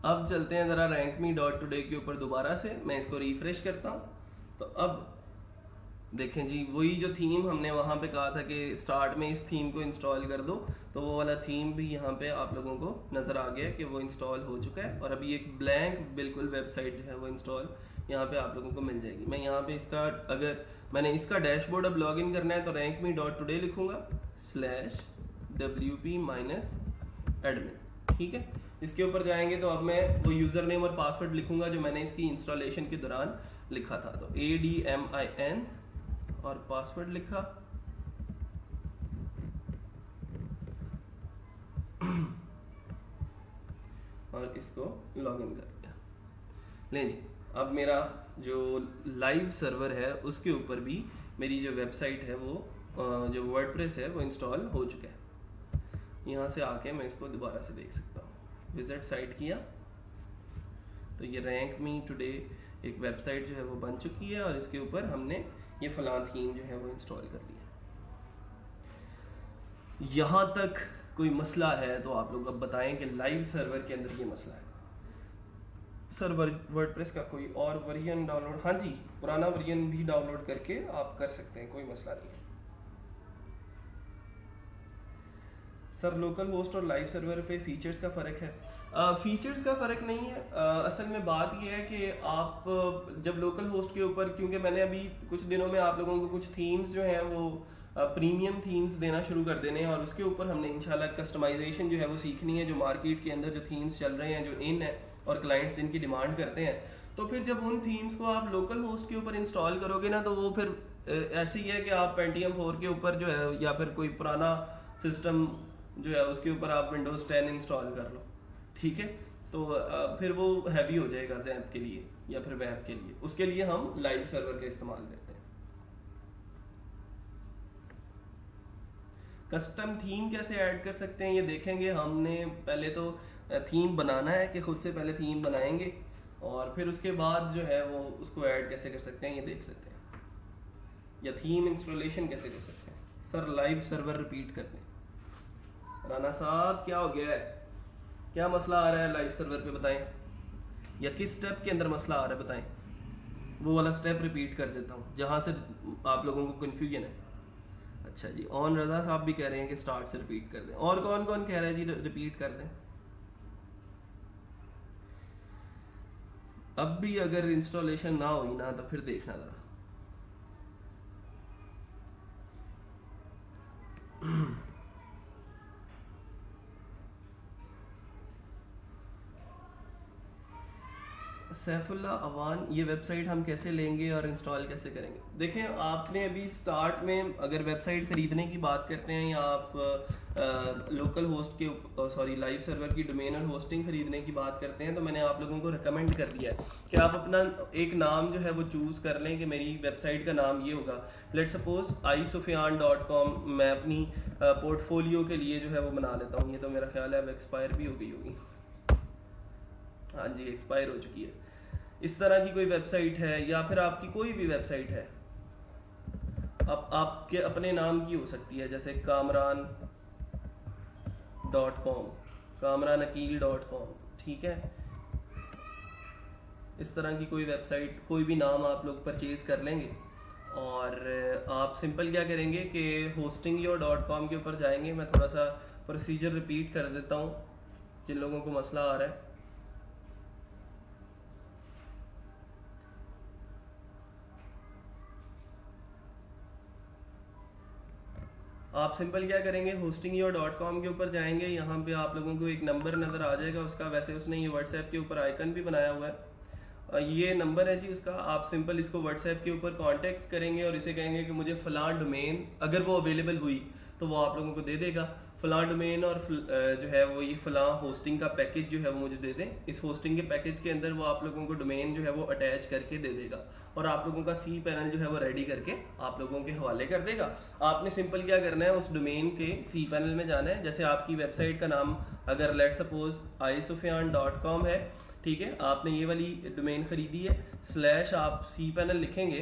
अब चलते हैं ज़रा rankme.today के ऊपर दोबारा से। मैं इसको रिफ्रेश करता हूँ तो अब देखें जी, वही जो थीम हमने वहाँ पे कहा था कि स्टार्ट में इस थीम को इंस्टॉल कर दो, तो वो वाला थीम भी यहाँ पे आप लोगों को नज़र आ गया कि वो इंस्टॉल हो चुका है और अभी एक ब्लैंक बिल्कुल वेबसाइट जो है वो इंस्टॉल यहाँ पे आप लोगों को मिल जाएगी। मैं यहाँ पे इसका, अगर मैंने इसका डैशबोर्ड अब लॉगिन करना है तो rankme.today लिखूँगा /wp-admin। ठीक है। इसके ऊपर जाएंगे तो अब मैं वो यूज़र नेम और पासवर्ड लिखूंगा जो मैंने इसकी इंस्टॉलेशन के दौरान लिखा था। तो ADMIN और पासवर्ड लिखा और इसको लॉगिन कर दिया। लें जी, अब मेरा जो लाइव सर्वर है उसके ऊपर भी मेरी जो वेबसाइट है वो जो वर्डप्रेस है वो इंस्टॉल हो चुका है। यहाँ से आके मैं इसको दोबारा से देख सकता हूँ। विजिट साइट किया तो ये rankme.today एक वेबसाइट जो है वो बन चुकी है और इसके ऊपर हमने ये फलां थीम जो है वो इंस्टॉल कर लिया। यहाँ तक कोई मसला है तो आप लोग अब बताएं कि लाइव सर्वर के अंदर ये मसला है। सर वर्डप्रेस का कोई और वर्जन डाउनलोड, हाँ जी, पुराना वर्जन भी डाउनलोड करके आप कर सकते हैं, कोई मसला नहीं है। सर लोकल होस्ट और लाइव सर्वर पे फीचर्स का फ़र्क है? फीचर्स का फ़र्क नहीं है। असल में बात यह है कि आप जब लोकल होस्ट के ऊपर, क्योंकि मैंने अभी कुछ दिनों में आप लोगों को कुछ थीम्स जो हैं वो प्रीमियम थीम्स देना शुरू कर देने हैं और उसके ऊपर हमने इंशाल्लाह कस्टमाइजेशन जो है वो सीखनी है। जो मार्केट के अंदर जो थीम्स चल रहे हैं, जो इन है और क्लाइंट्स जिनकी डिमांड करते हैं, तो फिर जब उन थीम्स को आप लोकल होस्ट के ऊपर इंस्टॉल करोगे ना तो वो फिर ऐसे ही है कि आप Pentium 4 के ऊपर जो है या फिर कोई पुराना सिस्टम जो है उसके ऊपर आप Windows 10 इंस्टॉल कर लो। ठीक है। तो फिर वो हैवी हो जाएगा ज़ैप के लिए या फिर वेब के लिए। उसके लिए हम लाइव सर्वर का इस्तेमाल करते हैं। कस्टम थीम कैसे ऐड कर सकते हैं ये देखेंगे। हमने पहले तो थीम बनाना है कि खुद से पहले थीम बनाएंगे और फिर उसके बाद जो है वो उसको ऐड कैसे कर सकते हैं ये देख लेते हैं, या थीम इंस्टॉलेशन कैसे कर सकते हैं। सर लाइव सर्वर रिपीट करते हैं। राना साहब क्या हो गया है, क्या मसला आ रहा है लाइव सर्वर पे बताएं, या किस स्टेप के अंदर मसला आ रहा है बताएं, वो वाला स्टेप रिपीट कर देता हूँ जहाँ से आप लोगों को कन्फ्यूजन है। अच्छा जी, ऑन रजा साहब भी कह रहे हैं कि स्टार्ट से रिपीट कर दें, और कौन कौन कह रहा है जी रिपीट कर दें। अब भी अगर इंस्टॉलेशन ना हुई ना तो फिर देखना ज़रा। सैफुल्ला अवान, ये वेबसाइट हम कैसे लेंगे और इंस्टॉल कैसे करेंगे। देखें, आपने अभी स्टार्ट में अगर वेबसाइट खरीदने की बात करते हैं या आप लोकल होस्ट के सॉरी लाइव सर्वर की डोमेन और होस्टिंग खरीदने की बात करते हैं, तो मैंने आप लोगों को रिकमेंड कर दिया है कि आप अपना एक नाम जो है वो चूज़ कर लें कि मेरी वेबसाइट का नाम ये होगा। लेट सपोज isufyan.com मैं अपनी पोर्टफोलियो के लिए जो है वो बना लेता हूँ। ये तो मेरा ख्याल है अब एक्सपायर भी हो गई होगी, हाँ जी एक्सपायर हो चुकी है। इस तरह की कोई वेबसाइट है या फिर आपकी कोई भी वेबसाइट है, अब आपके अपने नाम की हो सकती है, जैसे kamran.com, kamranakil.com, ठीक है। इस तरह की कोई वेबसाइट, कोई भी नाम आप लोग परचेज कर लेंगे और आप सिंपल क्या करेंगे कि hostingyo.com के ऊपर जाएंगे। मैं थोड़ा सा प्रोसीजर रिपीट कर देता हूँ जिन लोगों को मसला आ रहा है। आप सिंपल क्या करेंगे, hostingyo.com के ऊपर जाएंगे। यहाँ पे आप लोगों को एक नंबर नज़र आ जाएगा उसका, वैसे उसने ये व्हाट्सएप के ऊपर आइकन भी बनाया हुआ है। ये नंबर है जी उसका। आप सिंपल इसको व्हाट्सएप के ऊपर कांटेक्ट करेंगे और इसे कहेंगे कि मुझे फ़लाँ डोमेन, अगर वो अवेलेबल हुई तो वो आप लोगों को दे देगा। फ़लाँ डोमेन और जो है वो ये फ़लाँ होस्टिंग का पैकेज जो है वो मुझे दे दें। इस होस्टिंग के पैकेज के अंदर वो आप लोगों को डोमेन जो है वो अटैच करके दे देगा और आप लोगों का सी पैनल जो है वो रेडी करके आप लोगों के हवाले कर देगा। आपने सिंपल क्या करना है, उस डोमेन के सी पैनल में जाना है। जैसे आपकी वेबसाइट का नाम अगर लेट सपोज isufyan.com है, ठीक है, आपने ये वाली डोमेन खरीदी है, स्लैश आप सी पैनल लिखेंगे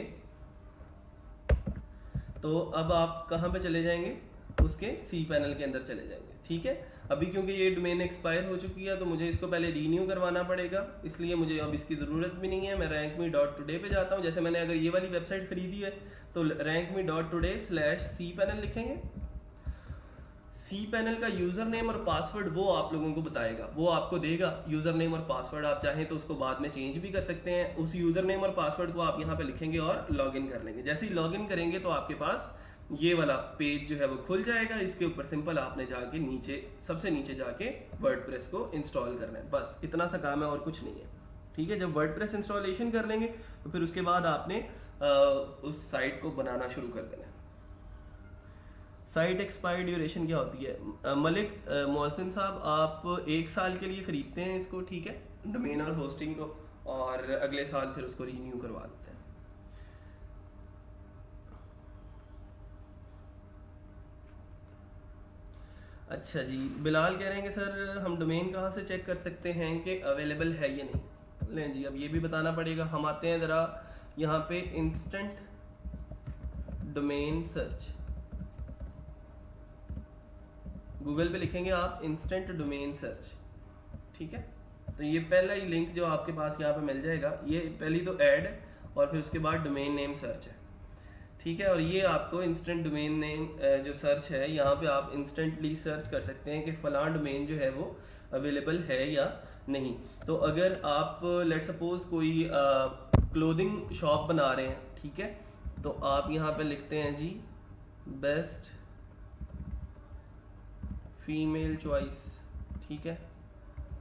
तो अब आप कहाँ पे चले जाएंगे, उसके सी पैनल के अंदर चले जाएंगे, ठीक है। अभी क्योंकि ये डोमेन एक्सपायर हो चुकी है तो मुझे इसको पहले रीन्यू करवाना पड़ेगा, इसलिए मुझे अब इसकी ज़रूरत भी नहीं है। मैं rankme.today पे जाता हूँ। जैसे मैंने अगर ये वाली वेबसाइट खरीदी है तो rankme.today/सी पैनल लिखेंगे। सी पैनल का यूज़र नेम और पासवर्ड वो आप लोगों को बताएगा, वो आपको देगा यूज़र नेम और पासवर्ड। आप चाहें तो उसको बाद में चेंज भी कर सकते हैं। उस यूज़र नेम और पासवर्ड को आप यहाँ पे लिखेंगे और लॉगिन कर लेंगे। जैसे ही लॉगिन करेंगे तो आपके पास ये वाला पेज जो है वो खुल जाएगा। इसके ऊपर सिंपल आपने जाके नीचे, सबसे नीचे जाके वर्डप्रेस को इंस्टॉल करना है, बस इतना सा काम है और कुछ नहीं है, ठीक है। जब वर्डप्रेस इंस्टॉलेशन कर लेंगे तो फिर उसके बाद आपने उस साइट को बनाना शुरू कर देना है। साइट एक्सपायर्ड ड्यूरेशन क्या होती है, मलिक मोहसिन साहब, आप 1 साल के लिए खरीदते हैं इसको, ठीक है, डोमेन और होस्टिंग को, और अगले साल फिर उसको रीन्यू करवा देते हैं। अच्छा जी, बिलाल कह रहे हैं कि सर हम डोमेन कहाँ से चेक कर सकते हैं कि अवेलेबल है या नहीं। लें जी, अब ये भी बताना पड़ेगा। हम आते हैं ज़रा यहाँ पे इंस्टेंट डोमेन सर्च, गूगल पे लिखेंगे आप इंस्टेंट डोमेन सर्च, ठीक है। तो ये पहला ही लिंक जो आपके पास यहाँ पे मिल जाएगा, ये पहली तो ऐड है और फिर उसके बाद डोमेन नेम सर्च है, ठीक है। और ये आपको इंस्टेंट डोमेन नेम जो सर्च है, यहाँ पे आप इंस्टेंटली सर्च कर सकते हैं कि फलां डोमेन जो है वो अवेलेबल है या नहीं। तो अगर आप लेट सपोज कोई क्लोथिंग शॉप बना रहे हैं, ठीक है, तो आप यहाँ पे लिखते हैं जी बेस्ट फीमेल चॉइस, ठीक है,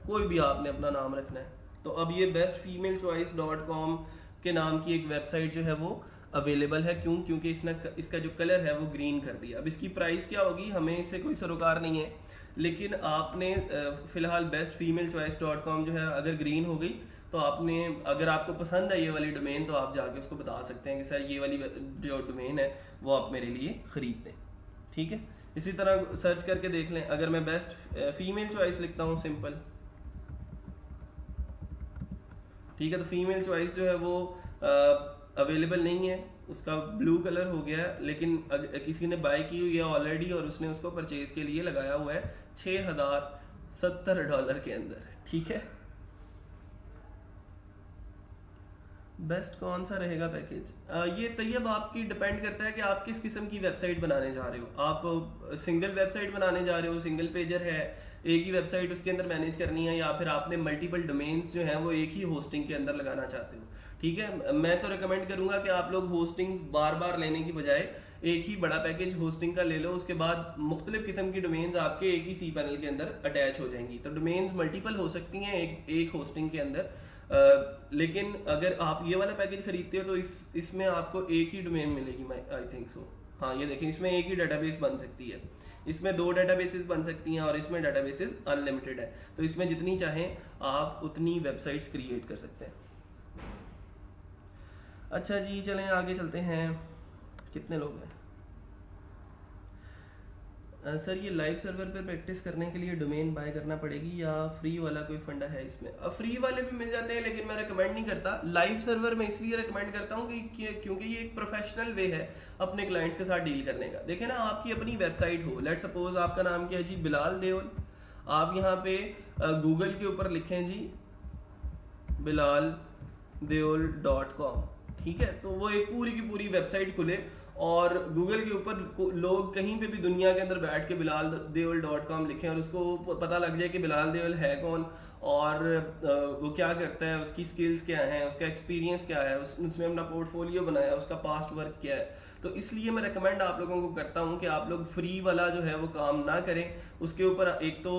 कोई भी आपने अपना नाम रखना है। तो अब ये bestfemalechoice.com के नाम की एक वेबसाइट जो है वो अवेलेबल है। क्यों? क्योंकि इसका जो कलर है वो ग्रीन कर दिया। अब इसकी प्राइस क्या होगी हमें इससे कोई सरोकार नहीं है, लेकिन आपने फिलहाल bestfemalechoice.com जो है अगर ग्रीन हो गई तो आपने, अगर आपको पसंद है ये वाली डोमेन, तो आप जाके उसको बता सकते हैं कि सर ये वाली जो डोमेन है वो आप मेरे लिए खरीद दें, ठीक है। इसी तरह सर्च करके देख लें। अगर मैं बेस्ट फीमेल चॉइस लिखता हूँ सिंपल, ठीक है, तो फीमेल चॉइस जो है वो अवेलेबल नहीं है, उसका ब्लू कलर हो गया है। लेकिन किसी ने बाय की हुई है ऑलरेडी और उसने उसको परचेज के लिए लगाया हुआ है $70 के अंदर, ठीक है। बेस्ट कौन सा रहेगा पैकेज? ये तैयब आपकी डिपेंड करता है कि आप किस किस्म की वेबसाइट बनाने जा रहे हो। आप सिंगल वेबसाइट बनाने जा रहे हो, सिंगल पेजर है, एक ही वेबसाइट उसके अंदर मैनेज करनी है, या फिर आपने मल्टीपल डोमेन्स जो हैं वो एक ही होस्टिंग के अंदर लगाना चाहते हो, ठीक है। मैं तो रिकमेंड करूंगा कि आप लोग होस्टिंग बार बार लेने की बजाय एक ही बड़ा पैकेज होस्टिंग का ले लो। उसके बाद मुख्तलिफ किस्म की डोमेन्स आपके एक ही सी पैनल के अंदर अटैच हो जाएंगी। तो डोमेन्स मल्टीपल हो सकती हैं एक होस्टिंग के अंदर। लेकिन अगर आप ये वाला पैकेज खरीदते हो तो इसमें आपको एक ही डोमेन मिलेगी, आई थिंक सो। हाँ, ये देखें, इसमें एक ही डाटाबेस बन सकती है, इसमें 2 डाटाबेसेस बन सकती हैं, और इसमें डाटाबेसेस अनलिमिटेड है। तो इसमें जितनी चाहें आप उतनी वेबसाइट्स क्रिएट कर सकते हैं। अच्छा जी, चलें आगे चलते हैं। कितने लोग हैं? सर ये लाइव सर्वर पे प्रैक्टिस करने के लिए डोमेन बाय करना पड़ेगी या फ्री वाला कोई फंडा है इसमें? फ्री वाले भी मिल जाते हैं, लेकिन मैं रिकमेंड नहीं करता। लाइव सर्वर मैं इसलिए रिकमेंड करता हूँ कि क्योंकि ये एक प्रोफेशनल वे है अपने क्लाइंट्स के साथ डील करने का। देखें ना, आपकी अपनी वेबसाइट हो, लेट सपोज आपका नाम क्या है जी, बिलाल देओल। आप यहाँ पे गूगल के ऊपर लिखें जी bilaldeol.com, ठीक है। तो वो एक पूरी की पूरी वेबसाइट खुले और गूगल के ऊपर लोग कहीं पे भी दुनिया के अंदर बैठ के bilaldeol.com लिखें और उसको पता लग जाए कि बिलाल देओल है कौन, और वो क्या करता है, उसकी स्किल्स क्या हैं, उसका एक्सपीरियंस क्या है, उसने अपना पोर्टफोलियो बनाया, उसका पास्ट वर्क क्या है। तो इसलिए मैं रिकमेंड आप लोगों को करता हूं कि आप लोग फ्री वाला जो है वो काम ना करें। उसके ऊपर एक तो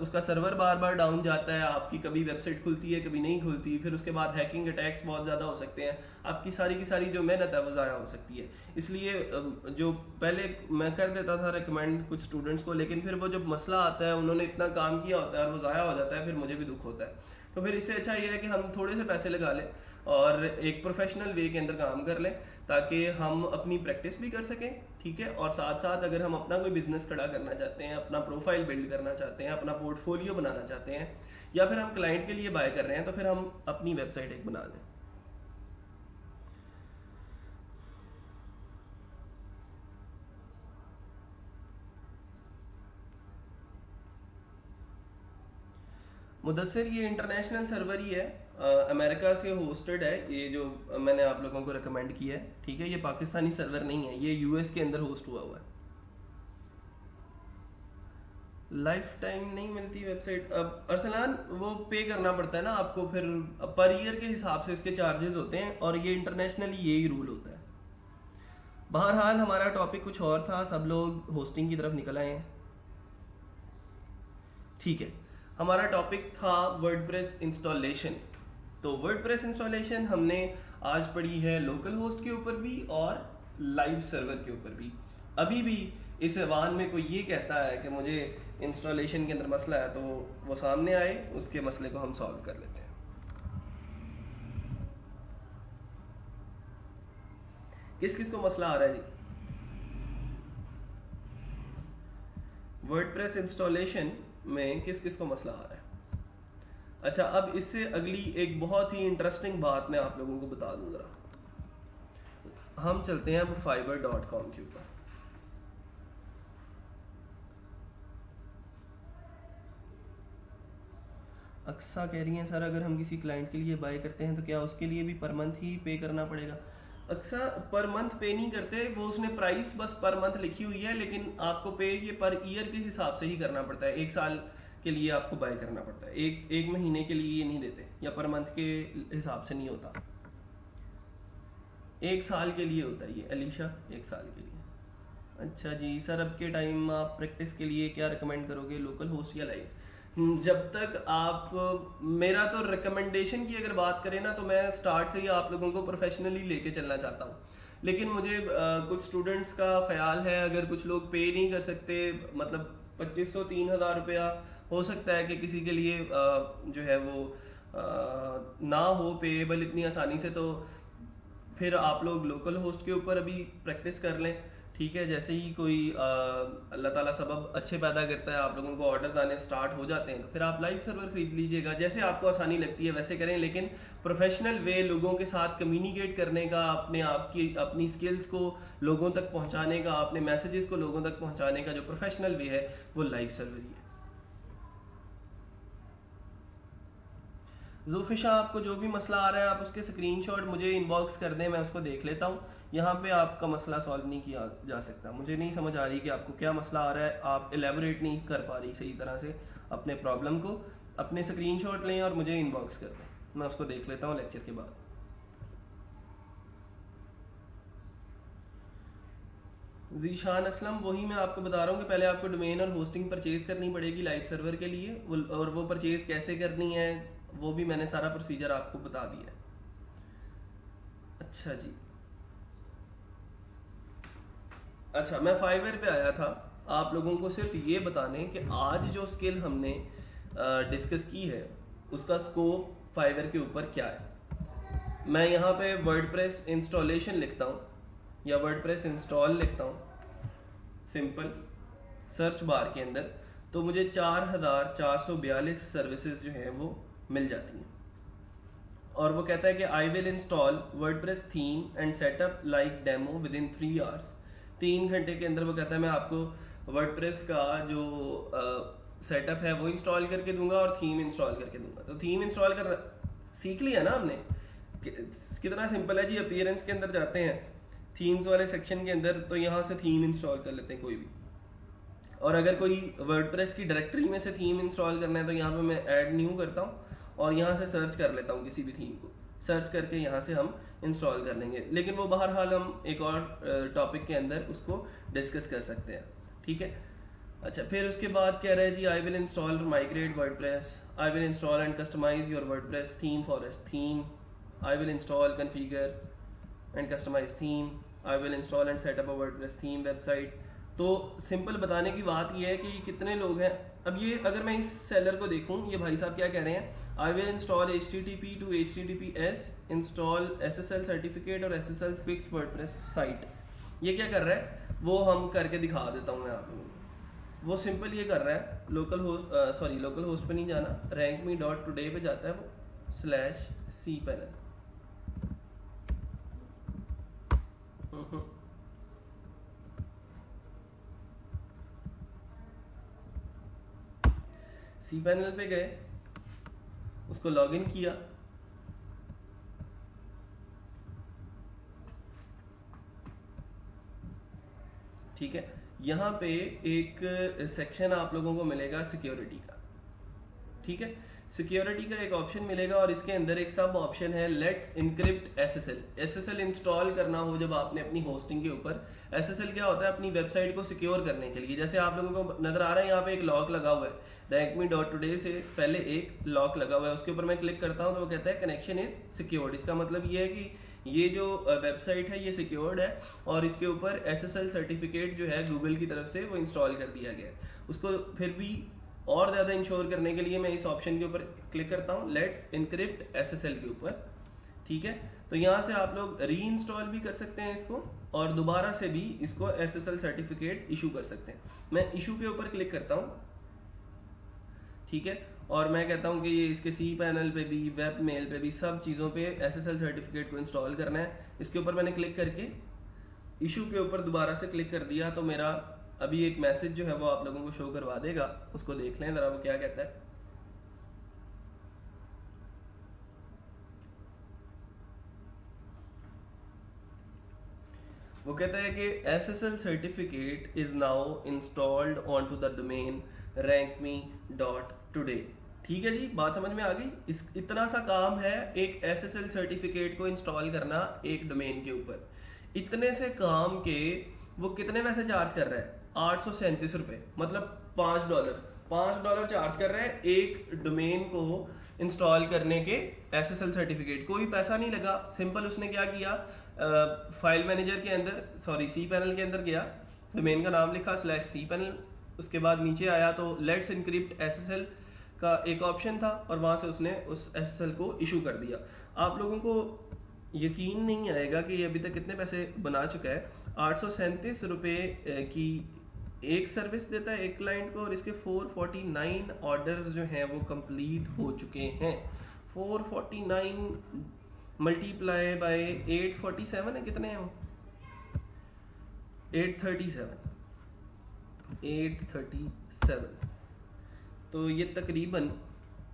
उसका सर्वर बार बार डाउन जाता है, आपकी कभी वेबसाइट खुलती है कभी नहीं खुलती, फिर उसके बाद हैकिंग अटैक्स बहुत ज़्यादा हो सकते हैं, आपकी सारी की सारी जो मेहनत है वो ज़ाया हो सकती है। इसलिए जो पहले मैं कर देता था रिकमेंड कुछ स्टूडेंट्स को, लेकिन फिर वो जब मसला आता है, उन्होंने इतना काम किया होता है और वो ज़ाया हो जाता है, फिर मुझे भी दुख होता है। तो फिर इससे अच्छा ये है कि हम थोड़े से पैसे लगा लें और एक प्रोफेशनल वे के अंदर काम कर लें, ताकि हम अपनी प्रैक्टिस भी कर सकें, ठीक है। और साथ साथ अगर हम अपना कोई बिजनेस खड़ा करना चाहते हैं, अपना प्रोफाइल बिल्ड करना चाहते हैं, अपना पोर्टफोलियो बनाना चाहते हैं, या फिर हम क्लाइंट के लिए बाय कर रहे हैं, तो फिर हम अपनी वेबसाइट एक बना लें। मुदस्सिर, ये इंटरनेशनल सर्वर ही है, अमेरिका से होस्टेड है। ये जो मैंने आप लोगों को रिकमेंड किया है, ठीक है, ये पाकिस्तानी सर्वर नहीं है, ये यूएस के अंदर होस्ट हुआ हुआ है। लाइफ टाइम नहीं मिलती वेबसाइट। अब अरसलान, वो पे करना पड़ता है ना आपको, फिर पर ईयर के हिसाब से इसके चार्जेस होते हैं, और ये इंटरनेशनली यही रूल होता है। बहरहाल हमारा टॉपिक कुछ और था, सब लोग होस्टिंग की तरफ निकल आए हैं, ठीक है। हमारा टॉपिक था वर्डप्रेस इंस्टॉलेशन। तो वर्डप्रेस इंस्टॉलेशन हमने आज पढ़ी है लोकल होस्ट के ऊपर भी और लाइव सर्वर के ऊपर भी। अभी भी इस ऐवान में कोई ये कहता है कि मुझे इंस्टॉलेशन के अंदर मसला है, तो वो सामने आए, उसके मसले को हम सॉल्व कर लेते हैं। किस किस को मसला आ रहा है जी? वर्डप्रेस इंस्टॉलेशन में किस किस को मसला आ रहा है? अच्छा, अब इससे अगली एक बहुत ही इंटरेस्टिंग बात मैं आप लोगों को बता दूं जरा। हम चलते हैं अब fiverr.com के ऊपर। अक्सा कह रही हैं, सर अगर हम किसी क्लाइंट के लिए बाय करते हैं तो क्या उसके लिए भी पर मंथ ही पे करना पड़ेगा? अक्सा, पर मंथ पे नहीं करते, वो उसने प्राइस बस पर मंथ लिखी हुई है, लेकिन आपको पे ये पर ईयर के हिसाब से ही करना पड़ता है। 1 साल के लिए आपको बाय करना पड़ता है, एक महीने के लिए ये नहीं देते, या पर मंथ के हिसाब से नहीं होता, 1 साल के लिए होता है ये। अलीशा, 1 साल के लिए। अच्छा जी सर, अब के टाइम आप प्रैक्टिस के लिए क्या रिकमेंड करोगे, लोकल होस्ट या लाइव? जब तक आप, मेरा तो रिकमेंडेशन की अगर बात करें ना, तो मैं स्टार्ट से ही आप लोगों को प्रोफेशनली लेके चलना चाहता हूँ। लेकिन मुझे कुछ स्टूडेंट्स का ख्याल है, अगर कुछ लोग पे नहीं कर सकते, मतलब 2500-3000 रुपया हो सकता है कि किसी के लिए जो है वो ना हो पेएबल इतनी आसानी से, तो फिर आप लोग लोकल होस्ट के ऊपर अभी प्रैक्टिस कर लें, ठीक है। जैसे ही कोई अल्लाह ताला सबब अच्छे पैदा करता है, आप लोगों को ऑर्डर्स आने स्टार्ट हो जाते हैं, तो फिर आप लाइव सर्वर खरीद लीजिएगा। जैसे आपको आसानी लगती है वैसे करें, लेकिन प्रोफेशनल वे, लोगों के साथ कम्युनिकेट करने का, अपनी स्किल्स को लोगों तक पहुंचाने का, अपने मैसेजेस को लोगों तक पहुंचाने का जो प्रोफेशनल वे है, वो लाइव सर्वर ही है। जुल्फिशा, आपको जो भी मसला आ रहा है आप उसके स्क्रीनशॉट मुझे इनबॉक्स कर दें, मैं उसको देख लेता हूँ। यहाँ पे आपका मसला सॉल्व नहीं किया जा सकता। मुझे नहीं समझ आ रही कि आपको क्या मसला आ रहा है, आप एलेबोरेट नहीं कर पा रही सही तरह से अपने प्रॉब्लम को। अपने स्क्रीनशॉट लें और मुझे इनबॉक्स कर दें, मैं उसको देख लेता हूँ लेक्चर के बाद। जीशान असलम, वही मैं आपको बता रहा हूँ कि पहले आपको डोमेन और होस्टिंग परचेज करनी पड़ेगी लाइव सर्वर के लिए, और वो परचेज कैसे करनी है वो भी मैंने सारा प्रोसीजर आपको बता दिया है। अच्छा जी, अच्छा मैं फाइवर पे आया था आप लोगों को सिर्फ ये बताने कि आज जो स्किल हमने डिस्कस की है उसका स्कोप फाइवर के ऊपर क्या है। मैं यहाँ पे वर्डप्रेस इंस्टॉलेशन लिखता हूँ या वर्डप्रेस इंस्टॉल लिखता हूँ सिंपल सर्च बार के अंदर, तो मुझे 4442 सर्विसेज जो हैं वो मिल जाती हैं। और वो कहता है कि आई will install WordPress theme and setup like demo with in 3 hours. 3 घंटे के अंदर वो कहता है मैं आपको वर्डप्रेस का जो सेटअप है वो इंस्टॉल करके दूंगा और थीम इंस्टॉल करके दूंगा। तो थीम इंस्टॉल कर सीख लिया ना हमने, कितना सिंपल है जी। अपीयरेंस के अंदर जाते हैं थीम्स वाले सेक्शन के अंदर, तो यहाँ से थीम इंस्टॉल कर लेते हैं कोई भी। और अगर कोई वर्डप्रेस की डायरेक्टरी में से थीम इंस्टॉल करना है तो यहाँ पे मैं ऐड न्यू करता हूँ और यहाँ से सर्च कर लेता हूँ किसी भी थीम को, सर्च करके यहाँ से हम इंस्टॉल कर लेंगे। लेकिन वो बहरहाल हम एक और टॉपिक के अंदर उसको डिस्कस कर सकते हैं, ठीक है। अच्छा, फिर उसके बाद कह रहा है जी I will install migrate WordPress, I will install and customise your WordPress theme for S theme, I will install configure and customise theme, I will install and set up a WordPress theme website. तो simple बताने की बात यह है कि कितने लोग हैं। अब ये अगर मैं इस सेलर को देखूं, ये भाई साहब क्या कह रहे हैं, आई will install HTTP to HTTPS, install SSL certificate और SSL फिक्स वर्डप्रेस साइट। ये क्या कर रहा है वो हम करके दिखा देता हूँ मैं आप लोगों को। वो सिंपल ये कर रहा है, लोकल होस्ट पे नहीं जाना, rankme.today पे जाता है वो /cpanel। cpanel पे गए, उसको लॉगिन किया, ठीक है। यहाँ पे एक सेक्शन आप लोगों को मिलेगा सिक्योरिटी का, ठीक है। सिक्योरिटी का एक ऑप्शन मिलेगा और इसके अंदर एक सब ऑप्शन है लेट्स इनक्रिप्ट SSL इंस्टॉल करना हो जब आपने अपनी होस्टिंग के ऊपर। SSL क्या होता है, अपनी वेबसाइट को सिक्योर करने के लिए। जैसे आप लोगों को नजर आ रहा है यहाँ पे एक लॉक लगा हुआ है, rankme.today से पहले एक लॉक लगा हुआ है, उसके ऊपर मैं क्लिक करता हूँ तो वो कहता है कनेक्शन इज सिक्योर्ड। इसका मतलब ये है कि ये जो वेबसाइट है ये सिक्योर्ड है और इसके ऊपर SSL सर्टिफिकेट जो है गूगल की तरफ से वो इंस्टॉल कर दिया गया है। उसको फिर भी और ज़्यादा इंश्योर करने के लिए मैं इस ऑप्शन के ऊपर क्लिक करता हूँ लेट्स इनक्रिप्ट SSL के ऊपर, ठीक है। तो यहाँ से आप लोग री इंस्टॉल भी कर सकते हैं इसको और दोबारा से भी इसको SSL सर्टिफिकेट इशू कर सकते हैं। मैं इशू के ऊपर क्लिक करता हूँ, ठीक है, और मैं कहता हूँ कि ये इसके cpanel पे भी, वेब मेल पे भी, सब चीज़ों पे SSL सर्टिफिकेट को इंस्टॉल करना है। इसके ऊपर मैंने क्लिक करके इशू के ऊपर दोबारा से क्लिक कर दिया तो मेरा अभी एक मैसेज जो है वो आप लोगों को शो करवा देगा, उसको देख लें जरा वो क्या कहता है। वो कहता है कि SSL certificate is now installed on to the domain rankme.today। ठीक है जी, बात समझ में आ गई। इस इतना सा काम है एक SSL सर्टिफिकेट को इंस्टॉल करना एक डोमेन के ऊपर। इतने से काम के वो कितने पैसे चार्ज कर रहा है, 837 रुपए, मतलब $5 चार्ज कर रहे हैं एक डोमेन को इंस्टॉल करने के SSL सर्टिफिकेट। कोई पैसा नहीं लगा, सिंपल उसने क्या किया, फाइल मैनेजर के अंदर, सॉरी cpanel के अंदर गया, डोमेन का नाम लिखा /cpanel, उसके बाद नीचे आया तो लेट्स इनक्रिप्ट SSL का एक ऑप्शन था और वहां से उसने उस SSL को इशू कर दिया। आप लोगों को यकीन नहीं आएगा कि ये अभी तक कितने पैसे बना चुका है। 837 रुपये की एक सर्विस देता है एक क्लाइंट को और इसके 449 ऑर्डर्स जो हैं वो कंप्लीट हो चुके हैं। 449 मल्टीप्लाई बाय 847 है, कितने हैं वो, 837। तो ये तकरीबन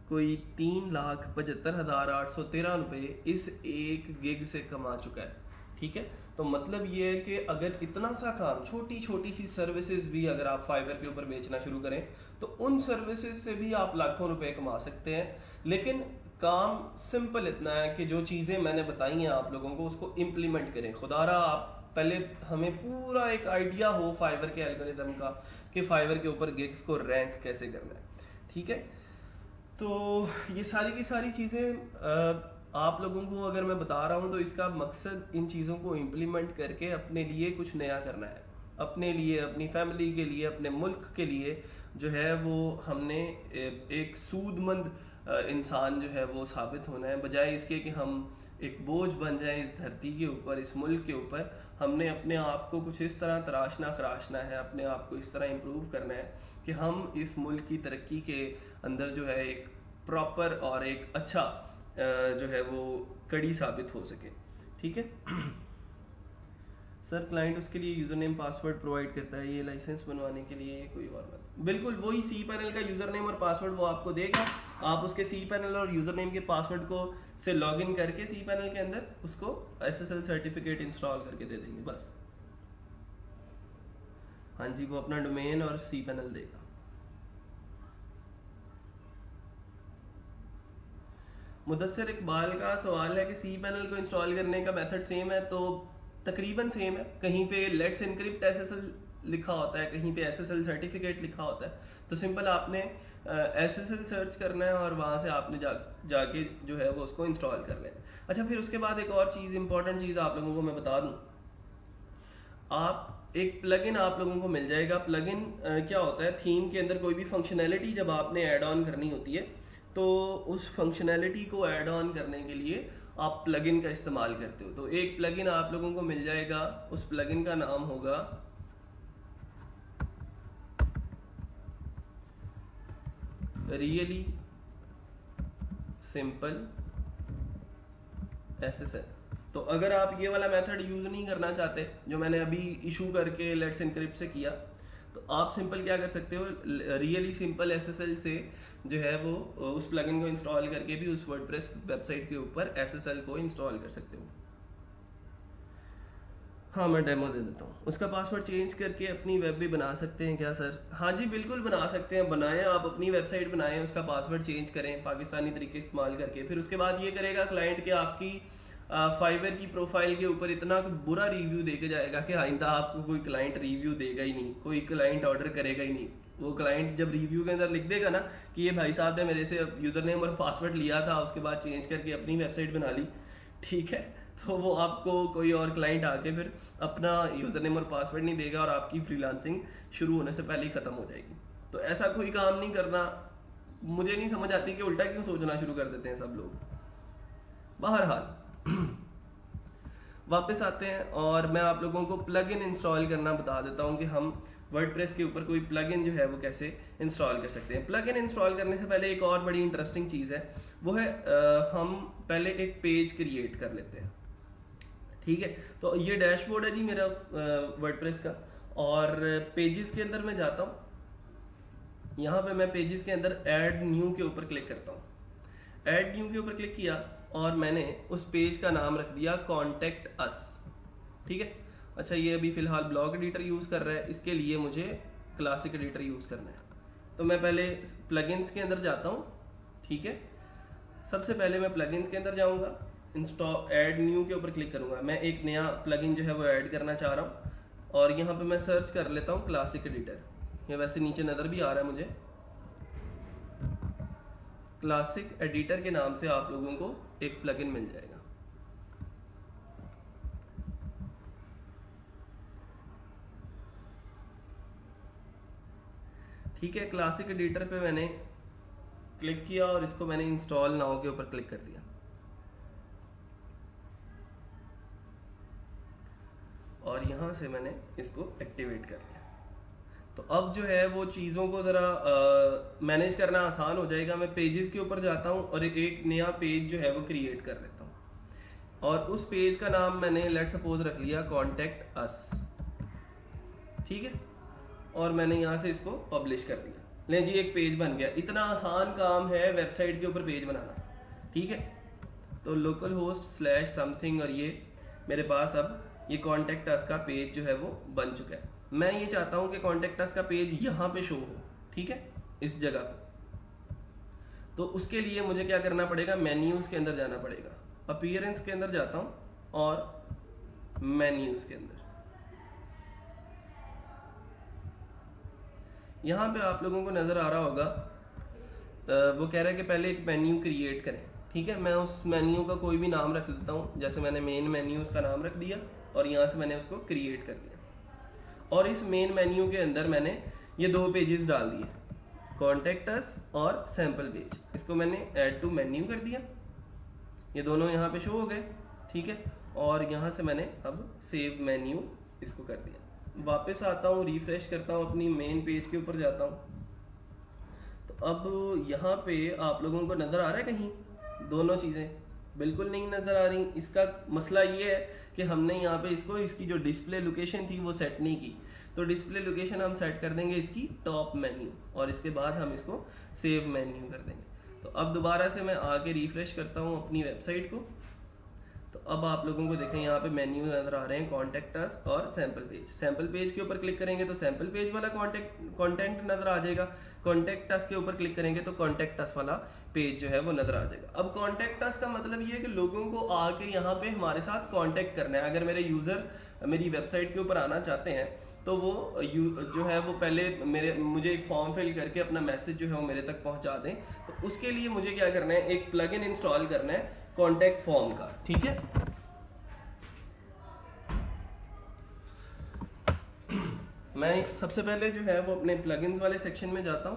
कोई 3,75,813 रुपये इस एक गिग से कमा चुका है। ठीक है, तो मतलब ये है कि अगर इतना सा काम, छोटी छोटी सी सर्विसेज भी अगर आप फाइवर के ऊपर बेचना शुरू करें तो उन सर्विसेज से भी आप लाखों रुपए कमा सकते हैं। लेकिन काम सिंपल इतना है कि जो चीज़ें मैंने बताई हैं आप लोगों को उसको इम्प्लीमेंट करें। खुदारा आप पहले हमें पूरा एक आइडिया हो फाइवर के एल्गोरिथम का कि फाइवर के ऊपर गिग्स को रैंक कैसे करना है। ठीक है, तो ये सारी की सारी चीज़ें आप लोगों को अगर मैं बता रहा हूँ तो इसका मकसद इन चीज़ों को इम्प्लीमेंट करके अपने लिए कुछ नया करना है, अपने लिए, अपनी फैमिली के लिए, अपने मुल्क के लिए जो है वो हमने एक सूदमंद इंसान जो है वो साबित होना है, बजाय इसके कि हम एक बोझ बन जाए इस धरती के ऊपर, इस मुल्क के ऊपर। हमने अपने आप को कुछ इस तरह तराशना खराशना है, अपने आप को इस तरह इम्प्रूव करना है कि हम इस मुल्क की तरक्की के अंदर जो है एक प्रॉपर और एक अच्छा जो है वो कड़ी साबित हो सके। ठीक है सर, क्लाइंट उसके लिए यूज़र नेम पासवर्ड प्रोवाइड करता है, ये लाइसेंस बनवाने के लिए कोई और बात? बिल्कुल वही सी पैनल का यूज़र नेम और पासवर्ड वो आपको देगा, आप उसके सी पैनल और यूज़र नेम के पासवर्ड को से लॉगिन करके सी पैनल के अंदर उसको SSL सर्टिफिकेट इंस्टॉल करके दे देंगे बस। हाँ जी, वो अपना डोमेन और सी पैनल देगा। मुदस्सिर इकबाल का सवाल है कि सी पैनल को इंस्टॉल करने का मेथड सेम है, तो तकरीबन सेम है। कहीं पे लेट्स एनक्रिप्ट SSL लिखा होता है, कहीं पे SSL सर्टिफिकेट लिखा होता है, तो सिंपल आपने SSL सर्च करना है और वहाँ से आपने जाके जो है वो उसको इंस्टॉल कर लेना है। अच्छा, फिर उसके बाद एक और चीज़, इंपॉर्टेंट चीज़ आप लोगों को मैं बता दूँ, आप एक प्लगइन आप लोगों को मिल जाएगा। प्लगइन क्या होता है, थीम के अंदर कोई भी फंक्शनैलिटी जब आपने ऐड ऑन करनी होती है तो उस फंक्शनैलिटी को ऐड ऑन करने के लिए आप प्लगइन का इस्तेमाल करते हो। तो एक प्लगइन आप लोगों को मिल जाएगा, उस प्लगइन का नाम होगा रियली सिंपल SSL। तो अगर आप ये वाला मेथड यूज नहीं करना चाहते जो मैंने अभी इशू करके लेट्स एनक्रिप्ट से किया, तो आप सिंपल क्या कर सकते हो, रियली सिंपल SSL से जो है वो उस प्लगइन को इंस्टॉल करके भी उस वर्डप्रेस वेबसाइट के ऊपर SSL को इंस्टॉल कर सकते हो। हाँ, मैं डेमो दे देता हूँ। उसका पासवर्ड चेंज करके अपनी वेब भी बना सकते हैं क्या सर? हाँ जी, बिल्कुल बना सकते हैं। बनाएं, आप अपनी वेबसाइट बनाएं, उसका पासवर्ड चेंज करें पाकिस्तानी तरीके इस्तेमाल करके। फिर उसके बाद ये करेगा क्लाइंट के आपकी फाइवर की प्रोफाइल के ऊपर इतना बुरा रिव्यू देके जाएगा कि आइंदा आपको कोई क्लाइंट रिव्यू देगा ही नहीं, कोई क्लाइंट ऑर्डर करेगा ही नहीं। वो क्लाइंट जब रिव्यू के अंदर लिख देगा ना कि ये भाई साहब ने मेरे से यूज़र नेम और पासवर्ड लिया था, उसके बाद चेंज करके अपनी वेबसाइट बना ली, ठीक है, तो वो आपको कोई और क्लाइंट आके फिर अपना यूज़र नेम और पासवर्ड नहीं देगा और आपकी फ्रीलांसिंग शुरू होने से पहले ही ख़त्म हो जाएगी। तो ऐसा कोई काम नहीं करना। मुझे नहीं समझ आती कि उल्टा क्यों सोचना शुरू कर देते हैं सब लोग। बहरहाल वापस आते हैं और मैं आप लोगों को प्लगइन इंस्टॉल करना बता देता हूं कि हम वर्डप्रेस के ऊपर कोई प्लगइन जो है वो कैसे इंस्टॉल कर सकते हैं। प्लगइन इंस्टॉल करने से पहले एक और बड़ी इंटरेस्टिंग चीज़ है, वो है हम पहले एक पेज क्रिएट कर लेते हैं। ठीक है, तो ये डैशबोर्ड है जी मेरा वर्डप्रेस का, और पेजेस के अंदर मैं जाता हूँ। यहाँ पे मैं पेजेस के अंदर ऐड न्यू के ऊपर क्लिक करता हूँ। ऐड न्यू के ऊपर क्लिक किया और मैंने उस पेज का नाम रख दिया कॉन्टेक्ट अस। ठीक है, अच्छा ये अभी फिलहाल ब्लॉग एडिटर यूज़ कर रहा है, इसके लिए मुझे क्लासिक एडिटर यूज़ करना है। तो मैं पहले प्लगइन्स के अंदर जाता हूँ। ठीक है, सबसे पहले मैं प्लगइन्स के अंदर जाऊँगा, इंस्टॉल ऐड न्यू के ऊपर क्लिक करूँगा। मैं एक नया प्लगइन जो है वो ऐड करना चाह रहा हूँ और यहाँ पे मैं सर्च कर लेता हूँ क्लासिक एडिटर। ये वैसे नीचे नज़र भी आ रहा है मुझे, क्लासिक एडिटर के नाम से आप लोगों को एक प्लगइन मिल जाएगा। ठीक है, क्लासिक एडिटर पे मैंने क्लिक किया और इसको मैंने इंस्टॉल नाउ के ऊपर क्लिक कर दिया। और यहाँ से मैंने इसको एक्टिवेट कर लिया। तो अब जो है वो चीज़ों को ज़रा मैनेज करना आसान हो जाएगा। मैं पेजेस के ऊपर जाता हूँ और एक नया पेज जो है वो क्रिएट कर लेता हूँ और उस पेज का नाम मैंने लेट सपोज रख लिया कॉन्टेक्ट अस। ठीक है, और मैंने यहाँ से इसको पब्लिश कर दिया। ले जी एक पेज बन गया। इतना आसान काम है वेबसाइट के ऊपर पेज बनाना, ठीक है। तो लोकल होस्ट स्लैश समथिंग और ये मेरे पास अब ये कॉन्टेक्ट अस का पेज जो है वो बन चुका है। मैं ये चाहता हूँ कि कॉन्टेक्ट अस का पेज यहाँ पे शो हो, ठीक है, इस जगह पे। तो उसके लिए मुझे क्या करना पड़ेगा, मेन्यूज के अंदर जाना पड़ेगा। अपीयरेंस के अंदर जाता हूँ और मेन्यूज के अंदर यहाँ पे आप लोगों को नजर आ रहा होगा वो कह रहा है कि पहले एक मेन्यू क्रिएट करें, ठीक है। मैं उस मेन्यू का कोई भी नाम रख देता हूँ, जैसे मैंने मेन मेन्यू उसका नाम रख दिया और यहाँ से मैंने उसको क्रिएट कर दिया। और इस मेन मेन्यू के अंदर मैंने ये दो पेजेस डाल दिए, कॉन्टेक्ट अस और सैम्पल पेज। इसको मैंने ऐड टू मेन्यू कर दिया, ये दोनों यहाँ पे शो हो गए, ठीक है। और यहाँ से मैंने अब सेव मेन्यू इसको कर दिया। वापस आता हूँ, रिफ्रेश करता हूँ, अपनी मेन पेज के ऊपर जाता हूँ। तो अब यहाँ पे आप लोगों को नज़र आ रहा है कहीं दोनों चीज़ें? बिल्कुल नहीं नज़र आ रही। इसका मसला ये है कि हमने यहाँ पे इसकी जो डिस्प्ले लोकेशन थी वो सेट नहीं की। तो डिस्प्ले लोकेशन हम सेट कर देंगे इसकी टॉप मेन्यू, और इसके बाद हम इसको सेव मेन्यू कर देंगे। तो अब दोबारा से मैं आके रिफ्रेश करता हूँ अपनी वेबसाइट को। तो अब आप लोगों को देखें यहाँ पे मेन्यू नजर आ रहे हैं, कॉन्टेक्ट अस और सैम्पल पेज। सैम्पल पेज के ऊपर क्लिक करेंगे तो सैम्पल पेज वाला कंटेंट नजर आ जाएगा। कॉन्टेक्ट अस के ऊपर क्लिक करेंगे तो कॉन्टेक्ट अस वाला पेज जो है वो नजर आ जाएगा। अब कॉन्टेक्ट अस का मतलब ये है कि लोगों को आके यहाँ पे हमारे साथ कॉन्टेक्ट करना है। अगर मेरे यूजर मेरी वेबसाइट के ऊपर आना चाहते हैं तो वो जो है वो पहले मुझे एक फॉर्म फिल करके अपना मैसेज जो है वो मेरे तक पहुंचा दें। तो उसके लिए मुझे क्या करना है, एक प्लगइन इंस्टॉल करना है कॉन्टेक्ट फॉर्म का, ठीक है। मैं सबसे पहले जो है वो अपने प्लगइन्स वाले सेक्शन में जाता हूं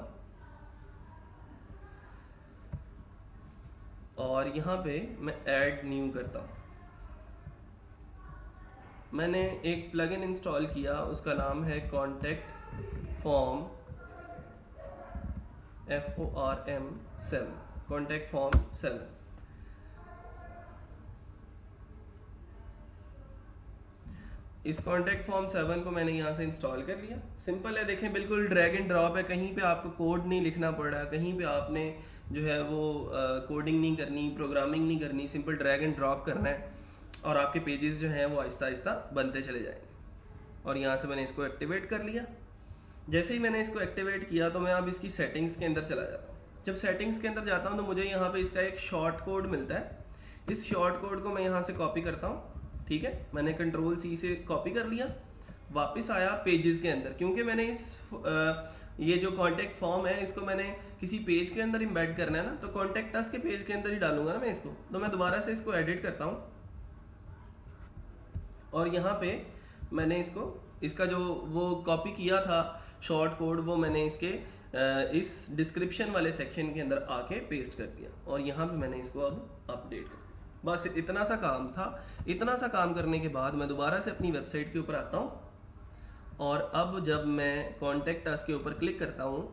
और यहाँ पे मैं ऐड न्यू करता हूं। मैंने एक प्लगइन इंस्टॉल किया, उसका नाम है contact form FORM 7, contact form 7। इस कॉन्टेक्ट फॉर्म 7 को मैंने यहाँ से इंस्टॉल कर लिया। सिंपल है, देखें बिल्कुल ड्रैग एंड ड्रॉप है। कहीं पे आपको कोड नहीं लिखना पड़ रहा, कहीं पे आपने जो है वो कोडिंग नहीं करनी, प्रोग्रामिंग नहीं करनी, सिंपल ड्रैग एंड ड्रॉप करना है और आपके पेजेस जो हैं वो आहिस्ता आहिस्ता बनते चले जाएंगे। और यहाँ से मैंने इसको एक्टिवेट कर लिया। जैसे ही मैंने इसको एक्टिवेट किया तो मैं अब इसकी सेटिंग्स के अंदर चला जाता हूँ। जब सेटिंग्स के अंदर जाता हूँ तो मुझे यहाँ पे इसका एक शॉर्ट कोड मिलता है। इस शॉर्ट कोड को मैं यहाँ से कॉपी करता हूँ, ठीक है। मैंने कंट्रोल C से कॉपी कर लिया, वापस आया पेजेस के अंदर। क्योंकि मैंने ये जो कॉन्टेक्ट फॉर्म है इसको मैंने किसी पेज के अंदर इम्बेड करना है ना, तो कॉन्टेक्ट अस के पेज के अंदर ही डालूंगा ना मैं इसको। तो मैं दोबारा से इसको एडिट करता हूँ और यहाँ पे मैंने इसका जो वो कॉपी किया था शॉर्ट कोड, वो मैंने इसके इस डिस्क्रिप्शन वाले सेक्शन के अंदर आके पेस्ट कर दिया और यहाँ पे मैंने इसको अब अपडेट कर दिया। बस इतना सा काम था। इतना सा काम करने के बाद मैं दोबारा से अपनी वेबसाइट के ऊपर आता हूँ और अब जब मैं कॉन्टेक्ट अस के ऊपर क्लिक करता हूँ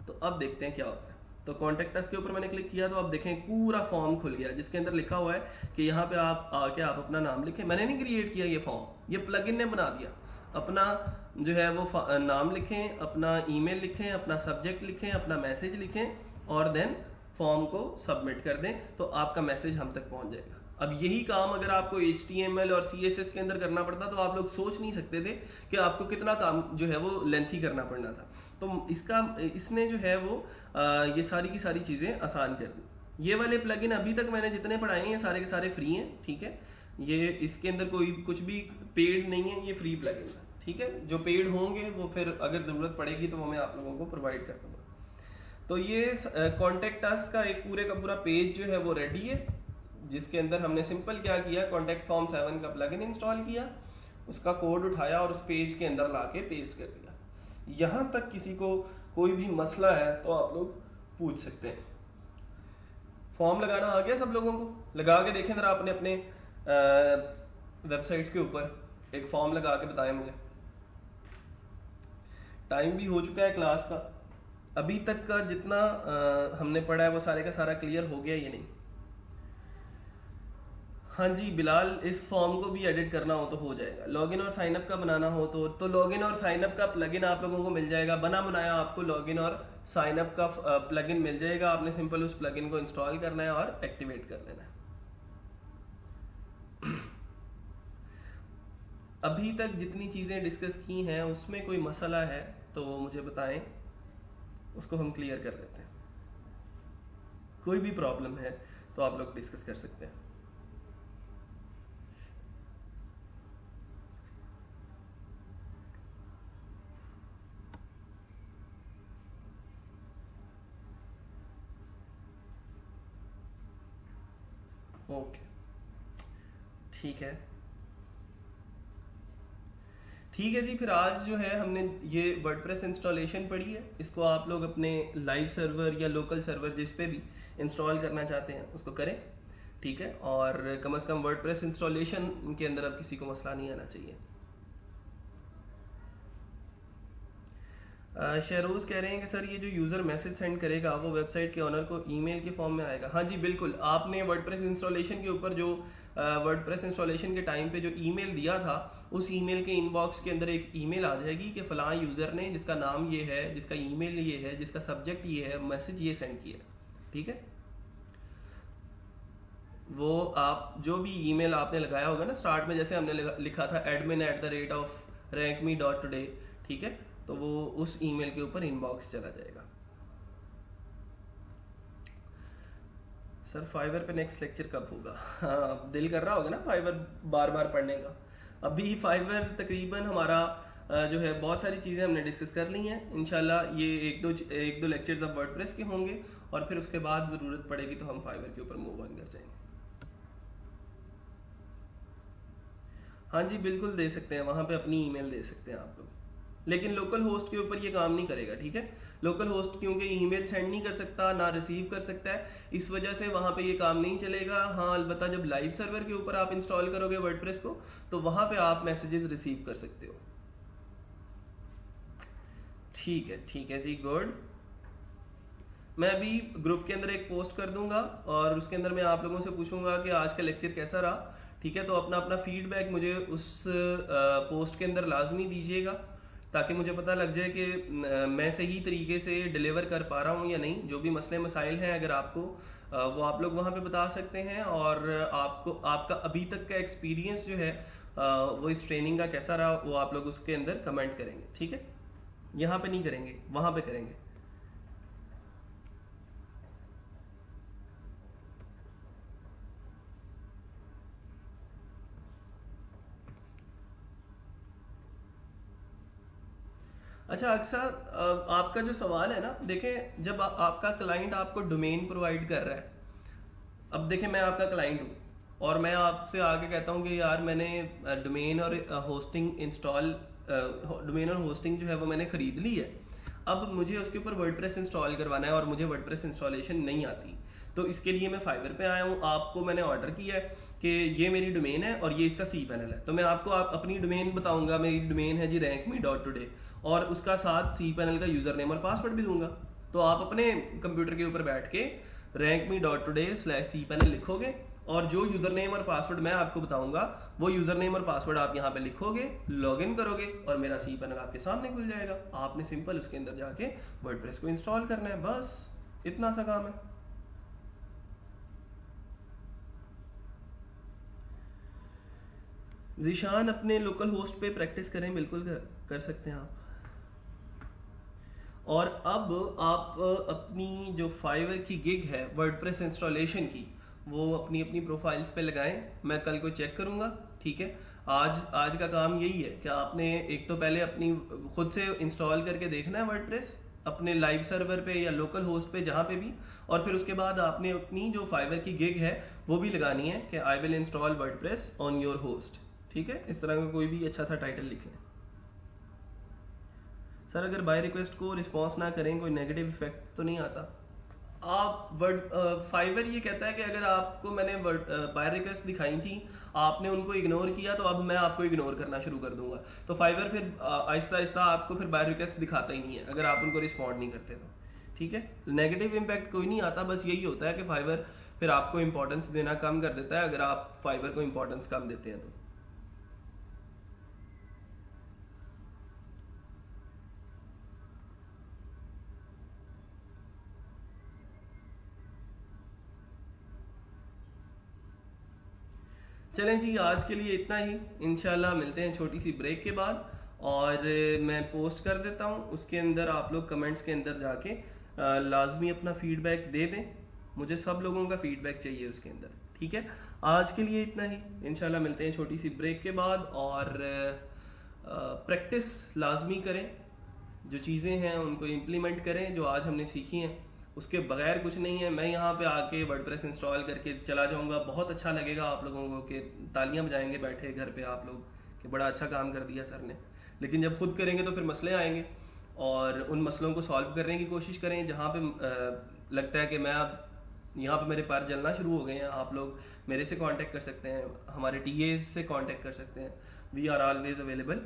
तो अब देखते हैं क्या होता है। तो कॉन्टेक्ट अस के ऊपर मैंने क्लिक किया तो अब देखें पूरा फॉर्म खुल गया, जिसके अंदर लिखा हुआ है कि यहाँ पे आप आके आप अपना नाम लिखें। मैंने नहीं क्रिएट किया ये फॉर्म, ये प्लगइन ने बना दिया। अपना जो है वो नाम लिखें, अपना ईमेल लिखें, अपना सब्जेक्ट लिखें, अपना मैसेज लिखें और देन फॉर्म को सबमिट कर दें तो आपका मैसेज हम तक पहुंच जाएगा। अब यही काम अगर आपको HTML और CSS के अंदर करना पड़ता तो आप लोग सोच नहीं सकते थे कि आपको कितना काम जो है वो लेंथी करना पड़ना था। तो इसने जो है वो ये सारी की सारी चीज़ें आसान कर दी। ये वाले प्लगइन अभी तक मैंने जितने पढ़ाए हैं सारे के सारे फ्री हैं, ठीक है। ये इसके अंदर कोई कुछ भी पेड नहीं है, ये फ्री प्लगइन है, ठीक है। जो पेड होंगे वो फिर अगर ज़रूरत पड़ेगी तो वो मैं आप लोगों को प्रोवाइड कर दूँगा। तो ये कॉन्टेक्ट अस का एक पूरे का पूरा पेज जो है वो रेडी है, जिसके अंदर हमने सिंपल क्या किया, कॉन्टेक्ट फॉर्म 7 का प्लगइन इंस्टॉल किया, उसका कोड उठाया और उस पेज के अंदर लाके पेस्ट कर दिया। यहाँ तक किसी को कोई भी मसला है तो आप लोग पूछ सकते हैं। फॉर्म लगाना आ गया सब लोगों को? लगा के देखें जरा आपने अपने वेबसाइट्स के ऊपर एक फॉर्म लगा के बताएं मुझे। टाइम भी हो चुका है क्लास का। अभी तक का जितना हमने पढ़ा है वो सारे का सारा क्लियर हो गया या नहीं? हाँ जी बिलाल, इस फॉर्म को भी एडिट करना हो तो हो जाएगा। लॉगिन और साइनअप का बनाना हो तो लॉगिन और साइनअप का प्लगइन आप लोगों को मिल जाएगा, बना बनाया आपको लॉगिन और साइनअप का प्लगइन मिल जाएगा। आपने सिंपल उस प्लगइन को इंस्टॉल करना है और एक्टिवेट कर लेना है। अभी तक जितनी चीज़ें डिस्कस की हैं उसमें कोई मसला है तो मुझे बताएं, उसको हम क्लियर कर लेते हैं। कोई भी प्रॉब्लम है तो आप लोग डिस्कस कर सकते हैं। ओके ठीक है, ठीक है जी। फिर आज जो है हमने ये वर्डप्रेस इंस्टॉलेशन पढ़ी है, इसको आप लोग अपने लाइव सर्वर या लोकल सर्वर जिस पे भी इंस्टॉल करना चाहते हैं उसको करें, ठीक है। और कम से कम वर्डप्रेस इंस्टॉलेशन के अंदर अब किसी को मसला नहीं आना चाहिए। शहरोज कह रहे हैं कि सर ये जो यूज़र मैसेज सेंड करेगा वो वेबसाइट के ओनर को ईमेल के फॉर्म में आएगा। हाँ जी बिल्कुल, आपने वर्डप्रेस इंस्टॉलेशन के ऊपर जो वर्डप्रेस इंस्टॉलेशन के टाइम पे जो ईमेल दिया था, उस ईमेल के इनबॉक्स के अंदर एक ईमेल आ जाएगी कि फ़लाँ यूज़र ने, जिसका नाम ये है, जिसका ईमेल ये है, जिसका सब्जेक्ट ये है, मैसेज ये सेंड किया, ठीक है। वो आप जो भी ईमेल आपने लगाया होगा ना स्टार्ट में, जैसे हमने लिखा था admin@rankme.today, ठीक है, तो वो उस ईमेल के ऊपर इनबॉक्स चला जाएगा। सर फाइवर पे नेक्स्ट लेक्चर कब होगा? हाँ, दिल कर रहा होगा ना फाइवर बार बार पढ़ने का। अभी फाइवर तकरीबन हमारा जो है बहुत सारी चीज़ें हमने डिस्कस कर ली हैं। इंशाल्लाह ये एक दो लेक्चर्स अब वर्डप्रेस के होंगे और फिर उसके बाद ज़रूरत पड़ेगी तो हम फाइवर के ऊपर मूव ऑन कर जाएंगे। हाँ जी बिल्कुल दे सकते हैं, वहाँ पे अपनी ईमेल दे सकते हैं आप लोग, लेकिन लोकल होस्ट के ऊपर ये काम नहीं करेगा, ठीक है। लोकल होस्ट क्योंकि ईमेल सेंड नहीं कर सकता ना रिसीव कर सकता है, इस वजह से वहाँ पे ये काम नहीं चलेगा। हाँ अलबत्ता जब लाइव सर्वर के ऊपर आप इंस्टॉल करोगे वर्डप्रेस को तो वहाँ पे आप मैसेजेस रिसीव कर सकते हो। ठीक है जी, गुड। मैं अभी ग्रुप के अंदर एक पोस्ट कर दूंगा और उसके अंदर मैं आप लोगों से पूछूंगा कि आज का लेक्चर कैसा रहा, ठीक है। तो अपना अपना फीडबैक मुझे उस पोस्ट के अंदर लाजमी दीजिएगा ताकि मुझे पता लग जाए कि मैं सही तरीके से डिलीवर कर पा रहा हूँ या नहीं। जो भी मसले मसाइल हैं अगर आपको वो आप लोग वहाँ पे बता सकते हैं, और आपको आपका अभी तक का एक्सपीरियंस जो है वो इस ट्रेनिंग का कैसा रहा वो आप लोग उसके अंदर कमेंट करेंगे, ठीक है। यहाँ पे नहीं करेंगे, वहाँ पे करेंगे। अच्छा अक्सर आपका जो सवाल है ना, देखें जब आपका क्लाइंट आपको डोमेन प्रोवाइड कर रहा है, अब देखें मैं आपका क्लाइंट हूँ और मैं आपसे आके कहता हूँ कि यार मैंने डोमेन और होस्टिंग इंस्टॉल डोमेन और होस्टिंग जो है वो मैंने ख़रीद ली है, अब मुझे उसके ऊपर वर्डप्रेस इंस्टॉल करवाना है और मुझे वर्डप्रेस इंस्टॉलेशन नहीं आती, तो इसके लिए मैं फाइवर पे आया हूँ। आपको मैंने ऑर्डर किया है कि ये मेरी डोमेन है और ये इसका सी पैनल है, तो मैं आपको अपनी डोमेन बताऊंगा। मेरी डोमेन है जी rankme.today और उसका साथ सी पैनल का यूज़र नेम और पासवर्ड भी दूंगा। तो आप अपने कंप्यूटर के ऊपर बैठ के rankme.today/cpanel लिखोगे और जो यूज़र नेम और पासवर्ड मैं आपको बताऊंगा वो यूज़र नेम और पासवर्ड आप यहाँ पे लिखोगे, लॉगिन करोगे और मेरा सी पैनल आपके सामने खुल जाएगा। आपने सिंपल उसके अंदर जाके वर्डप्रेस को इंस्टॉल करना है, बस इतना सा काम है। जीशान अपने लोकल होस्ट पे प्रैक्टिस करें, बिल्कुल कर सकते हैं आप। और अब आप अपनी जो फाइवर की गिग है वर्डप्रेस इंस्टॉलेशन की वो अपनी अपनी प्रोफाइल्स पे लगाएं, मैं कल को चेक करूंगा, ठीक है। आज का काम यही है कि आपने एक तो पहले अपनी खुद से इंस्टॉल करके देखना है वर्डप्रेस अपने लाइव सर्वर पे या लोकल होस्ट पे जहाँ पे भी, और फिर उसके बाद आपने अपनी जो फाइवर की गिग है वो भी लगानी है कि आई will install WordPress on your host, ठीक है। इस तरह का कोई भी अच्छा सा टाइटल लिख लें। सर अगर बाय रिक्वेस्ट को रिस्पॉन्स ना करें कोई नेगेटिव इफेक्ट तो नहीं आता? आप फाइवर ये कहता है कि अगर आपको मैंने बाय रिक्वेस्ट दिखाई थी, आपने उनको इग्नोर किया, तो अब मैं आपको इग्नोर करना शुरू कर दूंगा। तो फाइवर फिर आहिस्ता आहिस्ता आपको फिर बाय रिक्वेस्ट दिखाता ही नहीं है अगर आप उनको रिस्पॉन्ड नहीं करते तो, ठीक है। नेगेटिव इम्पैक्ट कोई नहीं आता, बस यही होता है कि फाइवर फिर आपको इंपॉर्टेंस देना कम कर देता है अगर आप फाइवर को इंपॉर्टेंस कम देते हैं तो। चलें जी, आज के लिए इतना ही। इंशाल्लाह मिलते हैं छोटी सी ब्रेक के बाद, और मैं पोस्ट कर देता हूँ उसके अंदर, आप लोग कमेंट्स के अंदर जाके लाजमी अपना फीडबैक दे दें। मुझे सब लोगों का फीडबैक चाहिए उसके अंदर, ठीक है। आज के लिए इतना ही, इंशाल्लाह मिलते हैं छोटी सी ब्रेक के बाद। और प्रैक्टिस लाजमी करें, जो चीज़ें हैं उनको इम्प्लीमेंट करें जो आज हमने सीखी हैं, उसके बगैर कुछ नहीं है। मैं यहाँ पे आके वर्डप्रेस इंस्टॉल करके चला जाऊँगा, बहुत अच्छा लगेगा आप लोगों को, कि तालियां बजाएंगे बैठे घर पे आप लोग कि बड़ा अच्छा काम कर दिया सर ने। लेकिन जब खुद करेंगे तो फिर मसले आएंगे, और उन मसलों को सॉल्व करने की कोशिश करें। जहाँ पे लगता है कि मैं अब यहाँ पे मेरे पैर जलना शुरू हो गए हैं, आप लोग मेरे से कांटेक्ट कर सकते हैं, हमारे टीए से कांटेक्ट कर सकते हैं। We are always available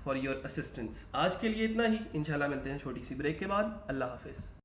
for your assistance. आज के लिए इतना ही, इंशाल्लाह मिलते हैं छोटी सी ब्रेक के बाद। अल्लाह हाफिज़।